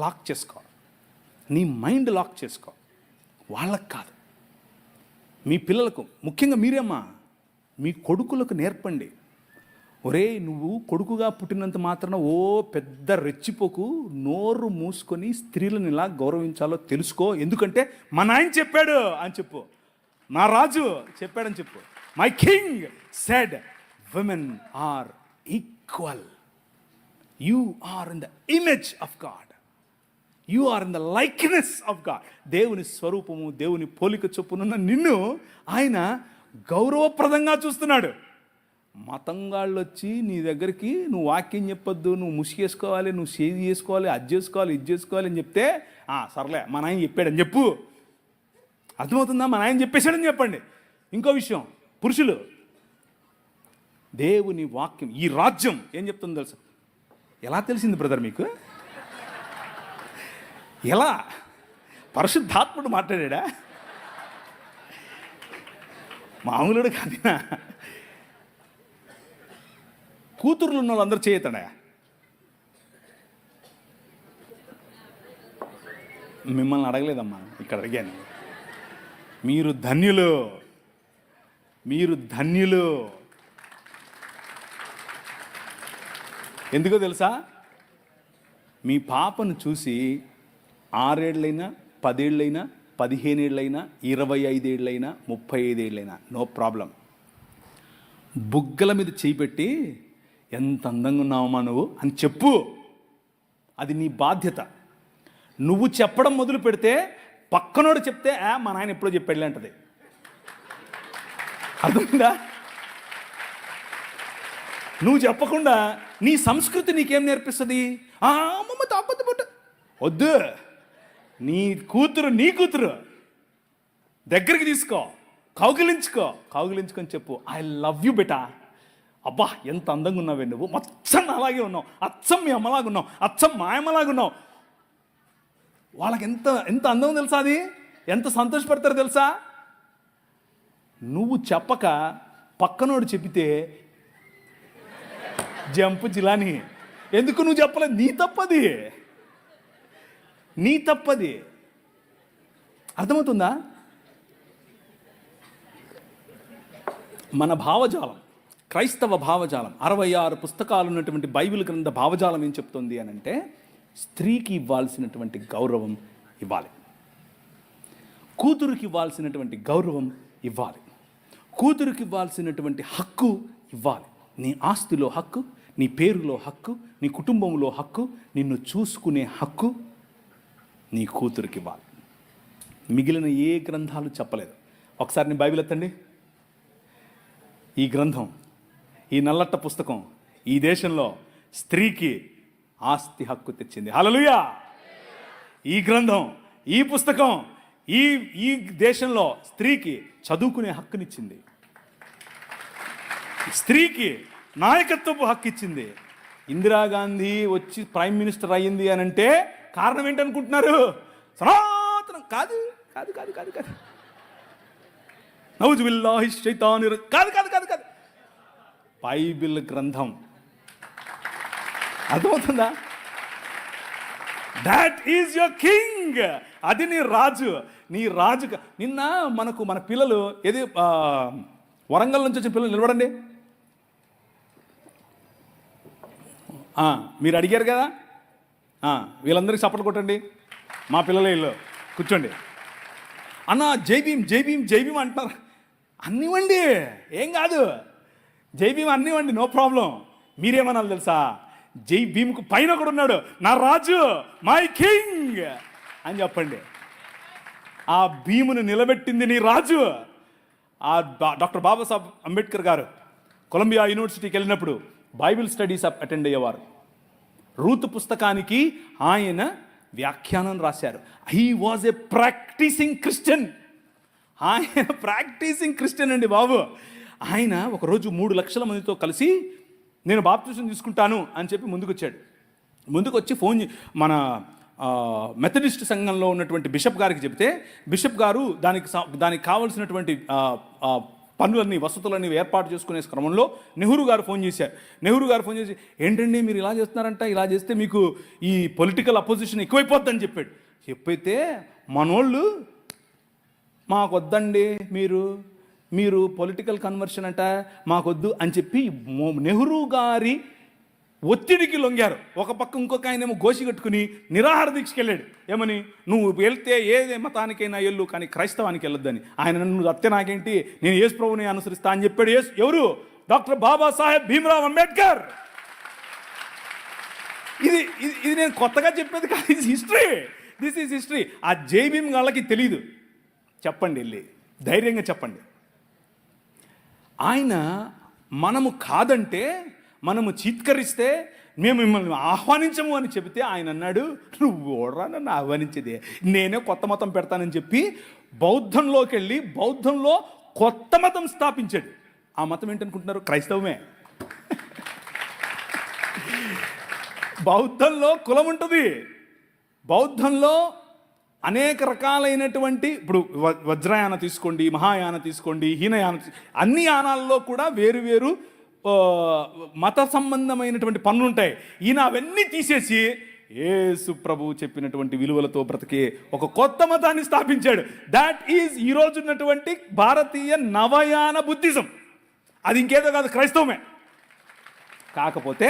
లాక్ చేసుకో, నీ మైండ్ లాక్ చేసుకో. వాళ్ళకు కాదు, మీ పిల్లలకు, ముఖ్యంగా మీరేమ్మా మీ కొడుకులకు నేర్పండి. ఒరే, నువ్వు కొడుకుగా పుట్టినంత మాత్రాన ఓ పెద్ద రెచ్చిపోకు, నోరు మూసుకొని స్త్రీలను ఇలా గౌరవించాలో తెలుసుకో. ఎందుకంటే మా నాయన చెప్పాడు అని చెప్పు, నా రాజు చెప్పాడని చెప్పు. My king said women are equal. You are in the image of God, you are in the likeness of God. దేవుని స్వరూపము, దేవుని పోలిక చొప్పునున్న నిన్ను ఆయన గౌరవప్రదంగా చూస్తున్నాడు. మతంగాళ్ళు వచ్చి నీ దగ్గరికి నువ్వు వాక్యం చెప్పొద్దు, నువ్వు ముసిగేసుకోవాలి, నువ్వు సేది చేసుకోవాలి, అది చేసుకోవాలి, ఇది చేసుకోవాలి అని చెప్తే, సర్లే మా నాయన చెప్పాడని చెప్పు. అర్థమవుతుందా? మా నాయన చెప్పేశాడని చెప్పండి. ఇంకో విషయం, పురుషులు, దేవుని వాక్యం, ఈ రాజ్యం ఏం చెప్తుందో తెలుసు? ఎలా తెలిసింది బ్రదర్ మీకు? ఎలా? పరిశుద్ధాత్ముడు మాట్లాడా? మామూలుడు కాదినా? కూతుర్లు ఉన్న వాళ్ళందరూ చేయతాడా? మిమ్మల్ని అడగలేదమ్మా, ఇక్కడ అడిగాను. మీరు ధన్యులు, మీరు ధన్యులు. ఎందుకో తెలుసా? మీ పాపను చూసి 6 ఏళ్ళైనా 10 ఏళ్ళైనా 15 ఏళ్ళైనా 25 ఏళ్ళైనా 35 ఏళ్ళైనా నో ప్రాబ్లం, బుగ్గల మీద చేయి పెట్టి ఎంత అందంగా ఉన్నావమ్మా నువ్వు అని చెప్పు. అది నీ బాధ్యత. నువ్వు చెప్పడం మొదలు పెడితే పక్కనోడు చెప్తే మా నాయన ఎప్పుడో చెప్పాడులే అంటది. అర్థమైందా? నువ్వు చెప్పకుండా నీ సంస్కృతి నీకేం నేర్పిస్తుంది? అమ్మమ్మ తాపొద్దు పుట్టు వద్దు. నీ కూతురు దగ్గరికి తీసుకో, కౌగిలించుకొని చెప్పు, ఐ లవ్ యూ బెటా. అబ్బా ఎంత అందంగా ఉన్నావే నువ్వు, అచ్చం అలాగే ఉన్నావు, అచ్చం మీ అమ్మలాగా ఉన్నావు, అచ్చం మా అమ్మలాగా ఉన్నావు. వాళ్ళకి ఎంత ఎంత అందం తెలుసా? అది ఎంత సంతోషపడతారో తెలుసా? నువ్వు చెప్పక పక్కనోడు చెప్పితే జంపు జిలాని. ఎందుకు నువ్వు చెప్పలేదు? నీ తప్పది. అర్థమవుతుందా? మన భావజాలం, క్రైస్తవ భావజాలం, 66 పుస్తకాలు ఉన్నటువంటి బైబిల్ గ్రంథ భావజాలం ఏం చెప్తుంది అని అంటే, స్త్రీకి ఇవ్వాల్సినటువంటి గౌరవం ఇవ్వాలి, కూతురికి ఇవ్వాల్సినటువంటి గౌరవం ఇవ్వాలి, కూతురికి ఇవ్వాల్సినటువంటి హక్కు ఇవ్వాలి. నీ ఆస్తిలో హక్కు, నీ పేరులో హక్కు, నీ కుటుంబంలో హక్కు, నిన్ను చూసుకునే హక్కు నీ కూతురికి ఇవ్వాలి. మిగిలిన ఏ గ్రంథాలు చెప్పలేదు. ఒకసారి నీ బైబిల్ ఎత్తండి. ఈ గ్రంథం, ఈ నల్లట్ట పుస్తకం ఈ దేశంలో స్త్రీకి ఆస్తి హక్కు తెచ్చింది. హల్లెలూయా! ఈ గ్రంథం, ఈ పుస్తకం ఈ దేశంలో స్త్రీకి చదువుకునే హక్కునిచ్చింది, స్త్రీకి నాయకత్వపు హక్కు ఇచ్చింది. ఇందిరాగాంధీ వచ్చి ప్రైమ్ మినిస్టర్ అయ్యింది అని అంటే కారణం ఏంటనుకుంటున్నారు? సనాతనం కాదు. నౌజు బిల్లాహి శైతాని కాదు. బైబిల్ గ్రంథం. అర్థమవుతుందా? That is your king. అది నీ రాజు. నిన్న మన పిల్లలు ఏది వరంగల్ నుంచి వచ్చిన పిల్లలు నిలబడండి. మీరు అడిగారు కదా, వీళ్ళందరికీ చప్పట్లు కొట్టండి. మా పిల్లలే ఇల్లు కూర్చోండి. అన్న జై భీమ్ అంటున్నారు. అన్నివ్వండి, ఏం కాదు. జై భీమ్ అన్నివ్వండి, నో ప్రాబ్లం. మీరేమనాలి తెలుసా? జై భీమ్కు పైన కూడా ఉన్నాడు నా రాజు, మై కింగ్ అని చెప్పండి. ఆ భీమును నిలబెట్టింది నీ రాజు. డాక్టర్ బాబాసాహెబ్ అంబేద్కర్ గారు కొలంబియా యూనివర్సిటీకి వెళ్ళినప్పుడు బైబిల్ స్టడీస్ అటెండ్ అయ్యేవారు. రూతు పుస్తకానికి ఆయన వ్యాఖ్యానం రాశారు. He was a practising Christian. ఆయన ప్రాక్టీసింగ్ క్రిస్టియన్ అండి బాబు. ఆయన ఒకరోజు 3 లక్షల మందితో కలిసి నేను బాప్టిజం తీసుకుంటాను అని చెప్పి ముందుకు వచ్చి ఫోన్ మన మెథడిస్ట్ సంఘంలో ఉన్నటువంటి బిషప్ గారికి చెప్తే, బిషప్ గారు దానికి కావాల్సినటువంటి పనులన్నీ, వసతులన్నీ ఏర్పాటు చేసుకునే క్రమంలో నెహ్రూ గారు ఫోన్ చేసి, ఏంటండి మీరు ఇలా చేస్తున్నారంట, ఇలా చేస్తే మీకు ఈ పొలిటికల్ అపోజిషన్ ఎక్కువైపోద్దని చెప్పైతే మనోళ్ళు మాకొద్దండి, మీరు పొలిటికల్ కన్వర్షన్ అంట మాకొద్దు అని చెప్పి నెహ్రూ గారి ఒత్తిడికి లొంగారు. ఒక పక్క ఇంకొక ఆయనేమో గోసి కట్టుకుని నిరాహార దీక్షకి వెళ్ళాడు. ఏమని? నువ్వు వెళ్తే ఏ మతానికైనా వెళ్ళు, కానీ క్రైస్తవానికి వెళ్ళొద్దని. ఆయన నన్ను అత్తే నాకేంటి, నేను యేసు ప్రభువుని అనుసరిస్తా అని చెప్పాడు. ఎవరు? డాక్టర్ బాబాసాహెబ్ భీమ్రావ్ అంబేద్కర్. ఇది నేను కొత్తగా చెప్పేది కాదు, దిస్ ఈజ్ హిస్టరీ. ఆ జై భీమ్ వాళ్ళకి తెలీదు. చెప్పండి, వెళ్ళి ధైర్యంగా చెప్పండి. ఆయన మనము కాదంటే, మనము చీత్కరిస్తే మేము మిమ్మల్ని ఆహ్వానించము అని చెబితే ఆయన అన్నాడు, నువ్వు ఓడరా నన్ను ఆహ్వానించేది, నేనే కొత్త మతం పెడతానని చెప్పి బౌద్ధంలోకి వెళ్ళి బౌద్ధంలో కొత్త మతం స్థాపించాడు. ఆ మతం ఏంటనుకుంటున్నారు? క్రైస్తవమే. బౌద్ధంలో కులం ఉంటుంది. బౌద్ధంలో అనేక రకాలైనటువంటి, ఇప్పుడు వజ్రయాన తీసుకోండి, మహాయాన తీసుకోండి, హీనయాన, అన్ని యానాల్లో కూడా వేరు మత సంబంధమైనటువంటి పనులు ఉంటాయి. ఈయన అవన్నీ తీసేసి యేసు ప్రభు చెప్పినటువంటి విలువలతో బ్రతికే ఒక కొత్త మతాన్ని స్థాపించాడు. దాట్ ఈజ్ ఈరోజు ఉన్నటువంటి భారతీయ నవయాన బుద్ధిజం. అది ఇంకేదో కాదు, క్రైస్తవమే. కాకపోతే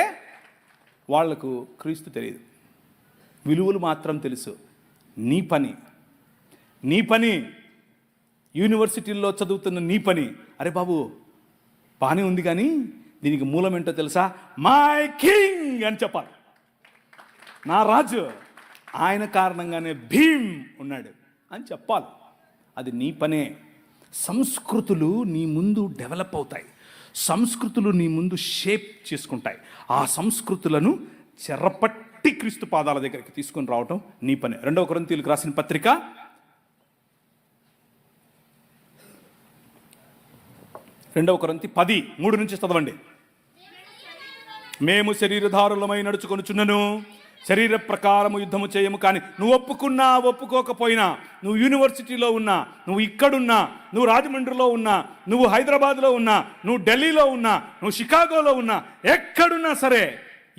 వాళ్లకు క్రీస్తు తెలియదు, విలువలు మాత్రం తెలుసు. నీ పని యూనివర్సిటీల్లో చదువుతున్న నీ పని, అరే బాబు బాగానే ఉంది కానీ దీనికి మూలం ఏంటో తెలుసా? మై కింగ్ అని చెప్పాలి. నా రాజు, ఆయన కారణంగానే భీమ్ ఉన్నాడు అని చెప్పాలి. అది నీ పనే. సంస్కృతులు నీ ముందు డెవలప్ అవుతాయి, సంస్కృతులు నీ ముందు షేప్ చేసుకుంటాయి. ఆ సంస్కృతులను చెరపట్టి క్రీస్తు పాదాల దగ్గరికి తీసుకొని రావటం నీ పనే. 2 కొరింథీయులకు రాసిన పత్రిక 2 కొరింథీ 10:3 నుంచి చదవండి. మేము శరీరధారులమై నడుచుకొనుచున్నను, శరీర ప్రకారము యుద్ధము చేయము. కానీ నువ్వు ఒప్పుకున్నా ఒప్పుకోకపోయినా, నువ్వు యూనివర్సిటీలో ఉన్నా, నువ్వు ఇక్కడున్నా, నువ్వు రాజమండ్రిలో ఉన్నా, నువ్వు హైదరాబాద్లో ఉన్నా, నువ్వు ఢిల్లీలో ఉన్నా, నువ్వు షికాగోలో ఉన్నా, ఎక్కడున్నా సరే,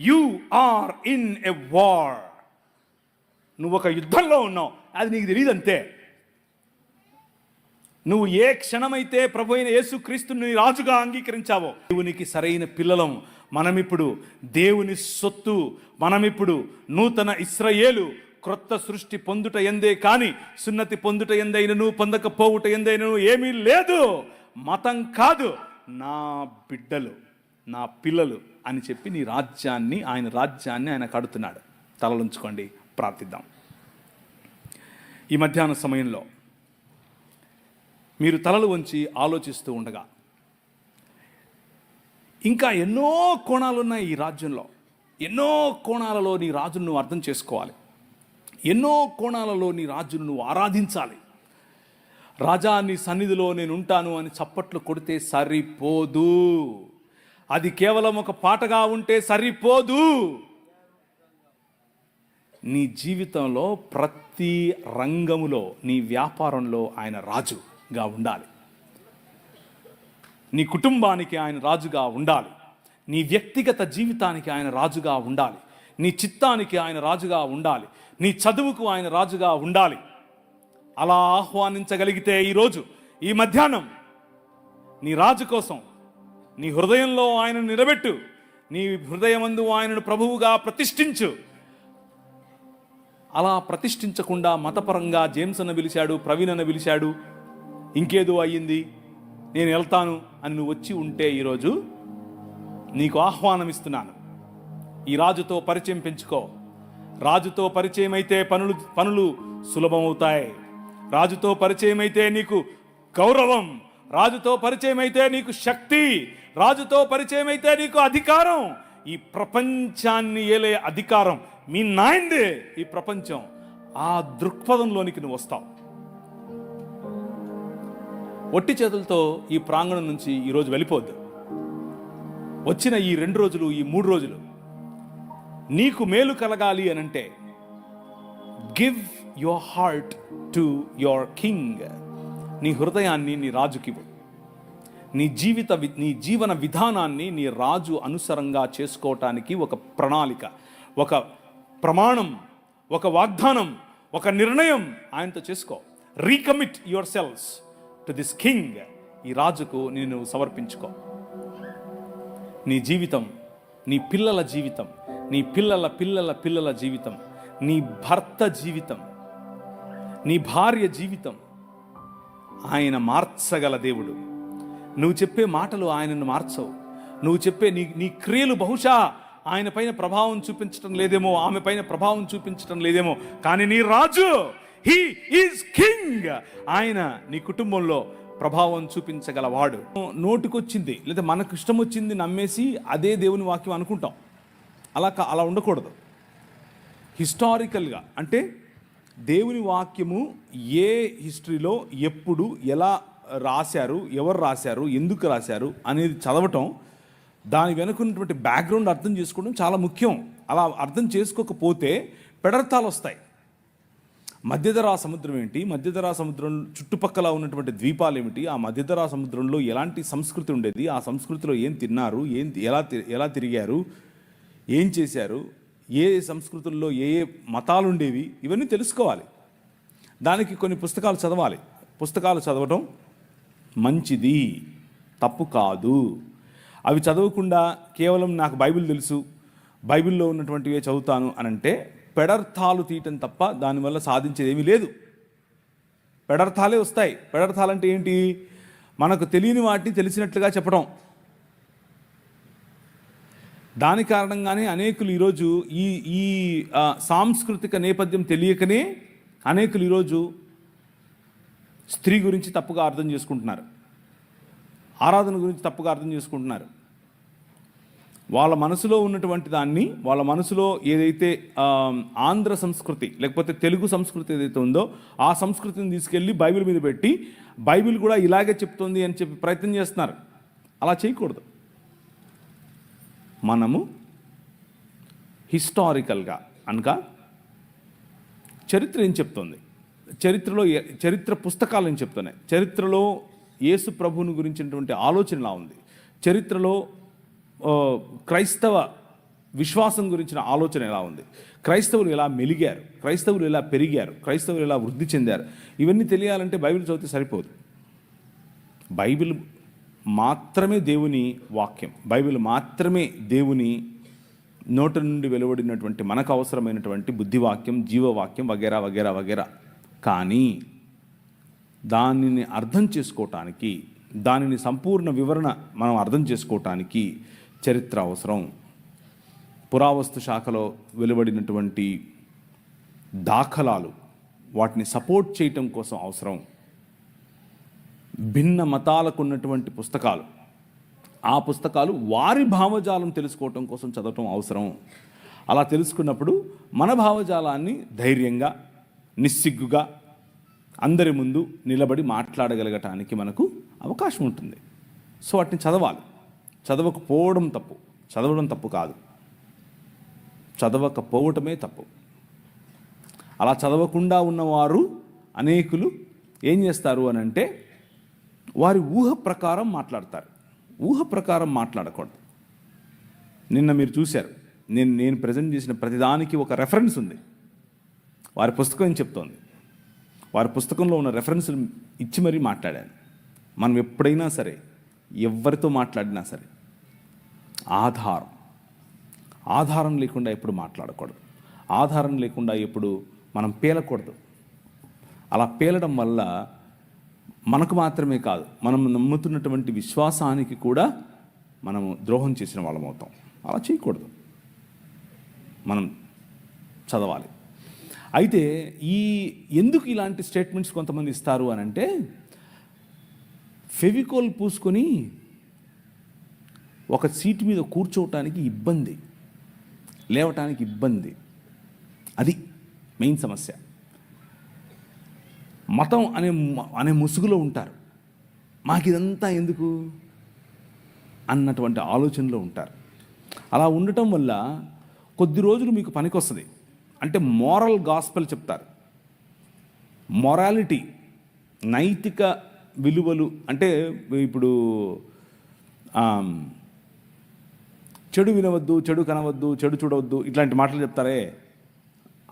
you are in a war. నువ్వు ఒక యుద్ధంలో ఉన్నావు, అది నీకు తెలియదు అంతే. నువ్వు ఏ క్షణమైతే ప్రభు అయిన యేసుక్రీస్తుని రాజుగా అంగీకరించావో, దేవునికి సరైన పిల్లలం మనమిప్పుడు, దేవుని సొత్తు మనమిప్పుడు, నూతన ఇశ్రాయేలు, క్రొత్త సృష్టి పొందుట ఎందే కానీ సున్నతి పొందుట ఎందైనను పొందకపోవుట ఎందైనను ఏమీ లేదు. మతం కాదు, నా బిడ్డలు, నా పిల్లలు అని చెప్పి నీ రాజ్యాన్ని, ఆయన రాజ్యాన్ని ఆయన కడుతున్నాడు. తలలుంచుకోండి, ప్రార్థిద్దాం. ఈ మధ్యాహ్న సమయంలో మీరు తలలు వంచి ఆలోచిస్తూ ఉండగా, ఇంకా ఎన్నో కోణాలు ఉన్నాయి ఈ రాజ్యంలో. ఎన్నో కోణాలలో నీ రాజును నువ్వు అర్థం చేసుకోవాలి. ఎన్నో కోణాలలో నీ రాజును నువ్వు ఆరాధించాలి. రాజా, నీ సన్నిధిలో నేను ఉంటాను అని చప్పట్లు కొడితే సరిపోదు. అది కేవలం ఒక పాటగా ఉంటే సరిపోదు. నీ జీవితంలో ప్రతి రంగములో, నీ వ్యాపారంలో ఆయన రాజుగా ఉండాలి. నీ కుటుంబానికి ఆయన రాజుగా ఉండాలి. నీ వ్యక్తిగత జీవితానికి ఆయన రాజుగా ఉండాలి. నీ చిత్తానికి ఆయన రాజుగా ఉండాలి. నీ చదువుకు ఆయన రాజుగా ఉండాలి. అలా ఆహ్వానించగలిగితే ఈరోజు, ఈ మధ్యాహ్నం నీ రాజు కోసం నీ హృదయంలో ఆయనను నిలబెట్టు. నీ హృదయమందు ఆయనను ప్రభువుగా ప్రతిష్ఠించు. అలా ప్రతిష్ఠించకుండా మతపరంగా జేమ్స్ అన్న పిలిచాడు, ప్రవీణ్ అన్న పిలిచాడు, ఇంకేదో అయ్యింది, నేను వెళ్తాను అని నువ్వు వచ్చి ఉంటే, ఈరోజు నీకు ఆహ్వానం ఇస్తున్నాను. ఈ రాజుతో పరిచయం పెంచుకో. రాజుతో పరిచయం అయితే పనులు సులభమవుతాయి. రాజుతో పరిచయం అయితే నీకు గౌరవం. రాజుతో పరిచయం అయితే నీకు శక్తి. రాజుతో పరిచయం అయితే నీకు అధికారం. ఈ ప్రపంచాన్ని ఏలే అధికారం మీ నాయందే ఈ ప్రపంచం. ఆ దృక్పథంలోనికి నువ్వు వస్తావు. ఒట్టి చేతులతో ఈ ప్రాంగణం నుంచి ఈరోజు వెళ్ళిపోద్దు. వచ్చిన ఈ 2 రోజులు, ఈ 3 రోజులు నీకు మేలు కలగాలి అనంటే, give your heart to your king. నీ హృదయాన్ని నీ రాజుకివ్వు. నీ జీవన విధానాన్ని నీ రాజు అనుసరంగా చేసుకోవటానికి ఒక ప్రణాళిక, ఒక ప్రమాణం, ఒక వాగ్దానం, ఒక నిర్ణయం ఆయనతో చేసుకో. Recommit your selves to this king. ఈ రాజుకు నేను సమర్పించుకో. నీ జీవితం, నీ పిల్లల జీవితం, నీ పిల్లల పిల్లల పిల్లల జీవితం, నీ భర్త జీవితం, నీ భార్య జీవితం ఆయన మార్చగల దేవుడు. నువ్వు చెప్పే మాటలు ఆయనను మార్చవు. నువ్వు చెప్పే నీ క్రియలు బహుశా ఆయన పైన ప్రభావం చూపించటం లేదేమో, ఆమె పైన ప్రభావం చూపించటం లేదేమో, కానీ నీ రాజు, హీ ఈజ్ కింగ్. ఆయన నీ కుటుంబంలో ప్రభావం చూపించగలవాడు. నోటికొచ్చింది లేదా మనకు ఇష్టం వచ్చింది నమ్మేసి అదే దేవుని వాక్యం అనుకుంటాం. అలా ఉండకూడదు. హిస్టారికల్గా, అంటే దేవుని వాక్యము ఏ హిస్టరీలో ఎప్పుడు ఎలా రాశారు, ఎవరు రాశారు, ఎందుకు రాశారు అనేది చదవటం, దాని వెనుకున్నటువంటి బ్యాక్గ్రౌండ్ అర్థం చేసుకోవడం చాలా ముఖ్యం. అలా అర్థం చేసుకోకపోతే పెడర్థాలు వస్తాయి. మధ్యధరా సముద్రం ఏంటి, మధ్యధరా సముద్రం చుట్టుపక్కల ఉన్నటువంటి ద్వీపాలు ఏమిటి, ఆ మధ్యధరా సముద్రంలో ఎలాంటి సంస్కృతి ఉండేది, ఆ సంస్కృతిలో ఏం తిన్నారు, ఎలా తిరిగారు, ఏం చేశారు, ఏ సంస్కృతుల్లో ఏ మతాలు ఉండేవి, ఇవన్నీ తెలుసుకోవాలి. దానికి కొన్ని పుస్తకాలు చదవాలి. పుస్తకాలు చదవటం మంచిది, తప్పు కాదు. అవి చదవకుండా కేవలం నాకు బైబిల్ తెలుసు, బైబిల్లో ఉన్నటువంటివే చదువుతాను అనంటే పెడర్థాలు తీయటం తప్ప దానివల్ల సాధించేది ఏమీ లేదు. పెడర్థాలే వస్తాయి. పెడర్థాలంటే ఏంటి? మనకు తెలియని వాటిని తెలిసినట్లుగా చెప్పడం. దాని కారణంగానే అనేకులు ఈరోజు ఈ సాంస్కృతిక నేపథ్యం తెలియకనే అనేకులు ఈరోజు స్త్రీ గురించి తప్పుగా అర్థం చేసుకుంటున్నారు, ఆరాధన గురించి తప్పుగా అర్థం చేసుకుంటున్నారు. వాళ్ళ మనసులో ఉన్నటువంటి దాన్ని, వాళ్ళ మనసులో ఏదైతే ఆంధ్ర సంస్కృతి లేకపోతే తెలుగు సంస్కృతి ఏదైతే ఉందో ఆ సంస్కృతిని తీసుకెళ్ళి బైబిల్ మీద పెట్టి బైబిల్ కూడా ఇలాగే చెప్తుంది అని చెప్పి ప్రయత్నం చేస్తున్నారు. అలా చేయకూడదు. మనము హిస్టారికల్గా, అనగా చరిత్ర ఏం చెప్తుంది, చరిత్ర పుస్తకాలు ఏం చెప్తున్నాయి, చరిత్రలో యేసు ప్రభువుని గురించినటువంటి ఆలోచన ఎలా ఉంది, చరిత్రలో క్రైస్తవ విశ్వాసం గురించిన ఆలోచన ఎలా ఉంది, క్రైస్తవులు ఎలా మెలిగారు, క్రైస్తవులు ఎలా పెరిగారు, క్రైస్తవులు ఎలా వృద్ధి చెందారు, ఇవన్నీ తెలియాలంటే బైబిల్ చదివితే సరిపోదు. బైబిల్ మాత్రమే దేవుని వాక్యం, బైబిల్ మాత్రమే దేవుని నోట నుండి వెలువడినటువంటి మనకు అవసరమైనటువంటి బుద్ధివాక్యం, జీవవాక్యం వగేరా వగేరా వగేరా. కానీ దానిని అర్థం చేసుకోవటానికి, దానిని సంపూర్ణ వివరణ మనం అర్థం చేసుకోవటానికి చరిత్ర అవసరం. పురావస్తు శాఖలో వెలువడినటువంటి దాఖలాలు వాటిని సపోర్ట్ చేయటం కోసం అవసరం. భిన్న మతాలకు ఉన్నటువంటి పుస్తకాలు, ఆ పుస్తకాలు వారి భావజాలం తెలుసుకోవటం కోసం చదవటం అవసరం. అలా తెలుసుకున్నప్పుడు మన భావజాలాన్ని ధైర్యంగా, నిస్సిగ్గుగా అందరి ముందు నిలబడి మాట్లాడగలగటానికి మనకు అవకాశం ఉంటుంది. సో వాటిని చదవాలి. చదవకపోవడం తప్పు, చదవడం తప్పు కాదు, చదవకపోవటమే తప్పు. అలా చదవకుండా ఉన్నవారు అనేకులు ఏం చేస్తారు అని అంటే వారి ఊహ ప్రకారం మాట్లాడతారు. ఊహ ప్రకారం మాట్లాడకూడదు. నిన్న మీరు చూశారు, నేను ప్రజెంట్ చేసిన ప్రతిదానికి ఒక రెఫరెన్స్ ఉంది. వారి పుస్తకం ఏం చెప్తోంది, వారి పుస్తకంలో ఉన్న రెఫరెన్స్లు ఇచ్చి మరీ మాట్లాడాను. మనం ఎప్పుడైనా సరే, ఎవరితో మాట్లాడినా సరే ఆధారం లేకుండా ఎప్పుడు మాట్లాడకూడదు. ఆధారం లేకుండా ఎప్పుడు మనం పేలకూడదు. అలా పేలడం వల్ల మనకు మాత్రమే కాదు, మనం నమ్ముతున్నటువంటి విశ్వాసానికి కూడా మనము ద్రోహం చేసిన వాళ్ళం అవుతాం. అలా చేయకూడదు. మనం చదవాలి. అయితే ఎందుకు ఇలాంటి స్టేట్మెంట్స్ కొంతమంది ఇస్తారు అని అంటే, ఫెవికోల్ పూసుకొని ఒక సీటు మీద కూర్చోవటానికి ఇబ్బంది, లేవటానికి ఇబ్బంది, అది మెయిన్ సమస్య. మతం అనే ముసుగులో ఉంటారు. మాకిదంతా ఎందుకు అన్నటువంటి ఆలోచనలో ఉంటారు. అలా ఉండటం వల్ల కొద్ది రోజులు మీకు పనికొస్తుంది. అంటే మోరల్ గాస్పెల్ చెప్తారు. మొరాలిటీ, నైతిక విలువలు. అంటే ఇప్పుడు చెడు వినవద్దు, చెడు కనవద్దు, చెడు చూడవద్దు, ఇట్లాంటి మాటలు చెప్తారే,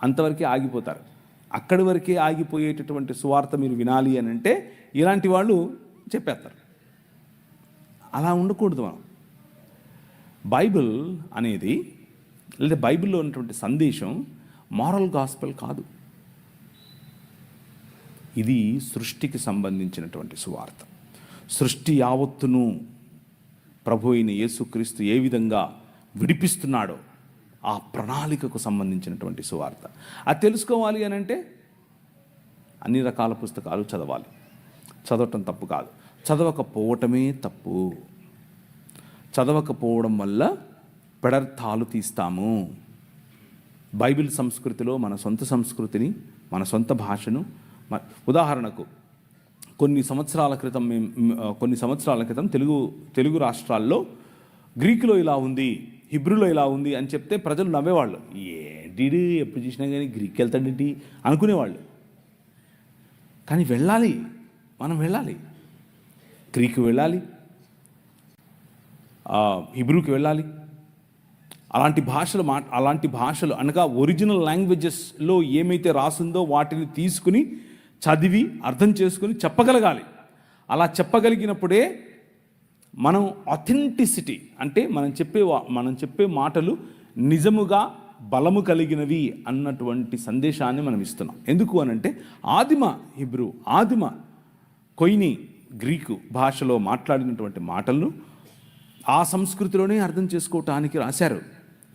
అంతవరకే ఆగిపోతారు. అక్కడి వరకే ఆగిపోయేటటువంటి సువార్త మీరు వినాలి అని అంటే ఇలాంటి వాళ్ళు చెప్పేస్తారు. అలా ఉండకూడదు. మనం బైబిల్ అనేది, లేదా బైబిల్లో ఉన్నటువంటి సందేశం మారల్ గాస్పెల్ కాదు. ఇది సృష్టికి సంబంధించినటువంటి సువార్త. సృష్టి యావత్తును ప్రభు అయిన యేసుక్రీస్తు ఏ విధంగా విడిపిస్తున్నాడో ఆ ప్రణాళికకు సంబంధించినటువంటి సువార్త. అది తెలుసుకోవాలి అని అంటే అన్ని రకాల పుస్తకాలు చదవాలి. చదవటం తప్పు కాదు, చదవకపోవటమే తప్పు. చదవకపోవడం వల్ల పెడర్థాలు తీస్తాము. బైబిల్ సంస్కృతిలో మన సొంత సంస్కృతిని, మన సొంత భాషను, ఉదాహరణకు కొన్ని సంవత్సరాల క్రితం తెలుగు రాష్ట్రాల్లో గ్రీకులో ఇలా ఉంది, హిబ్రూలో ఇలా ఉంది అని చెప్తే ప్రజలు నవ్వేవాళ్ళు. ఏంటి ఎప్పుడు చూసినా కానీ గ్రీక్ వెళ్తాడేంటి అనుకునేవాళ్ళు. కానీ వెళ్ళాలి, మనం వెళ్ళాలి. గ్రీకు వెళ్ళాలి, హిబ్రూకి వెళ్ళాలి. అలాంటి భాషలు అనగా ఒరిజినల్ లాంగ్వేజెస్లో ఏమైతే రాసిందో వాటిని తీసుకుని చదివి అర్థం చేసుకుని చెప్పగలగాలి. అలా చెప్పగలిగినప్పుడే మనం ఆథెంటిసిటీ, అంటే మనం చెప్పే మాటలు నిజముగా బలము కలిగినవి అన్నటువంటి సందేశాన్ని మనం ఇస్తున్నాం. ఎందుకు అనంటే ఆదిమ హిబ్రూ, ఆదిమ కొయిని గ్రీకు భాషలో మాట్లాడినటువంటి మాటలను ఆ సంస్కృతిలోనే అర్థం చేసుకోవటానికి రాశారు.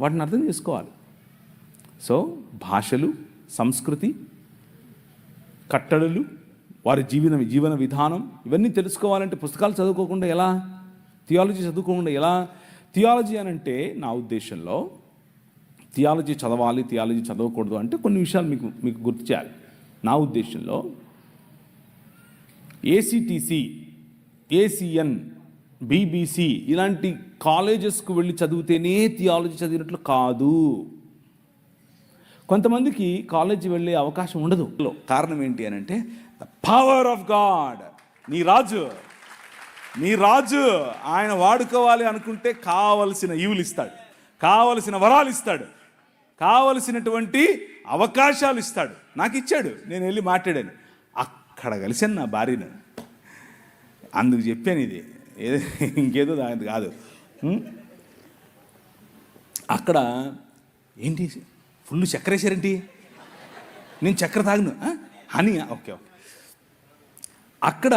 వాటిని అర్థం చేసుకోవాలి. సో భాషలు, సంస్కృతి, కట్టడలు, వారి జీవన విధానం ఇవన్నీ తెలుసుకోవాలంటే పుస్తకాలు చదువుకోకుండా ఎలా? థియాలజీ చదువుకోకుండా ఎలా? థియాలజీ అని అంటే నా ఉద్దేశంలో థియాలజీ చదవాలి, థియాలజీ చదవకూడదు అంటే కొన్ని విషయాలు మీకు గుర్తు చేయాలి. నా ఉద్దేశంలో ఏసీటీసీ, ఏసీఎన్, బీబీసీ ఇలాంటి కాలేజెస్కు వెళ్ళి చదివితేనే థియాలజీ చదివినట్లు కాదు. కొంతమందికి కాలేజీ వెళ్ళే అవకాశం ఉండదు. కారణం ఏంటి అని అంటే ద పవర్ ఆఫ్ గాడ్. నీ రాజు ఆయన వాడుకోవాలి అనుకుంటే కావలసిన ఈవులు ఇస్తాడు, కావలసిన వరాలు ఇస్తాడు, కావలసినటువంటి అవకాశాలు ఇస్తాడు. నాకు ఇచ్చాడు, నేను వెళ్ళి మాట్లాడాను. అక్కడ కలిసాను నా భార్యను. అందుకు చెప్పాను ఇది, ఇంకేదో దాని కాదు. అక్కడ ఏంటి ఫుల్ చక్కెర వేసారేంటి? నేను చక్కెర తాగను హనీ. ఓకే. అక్కడ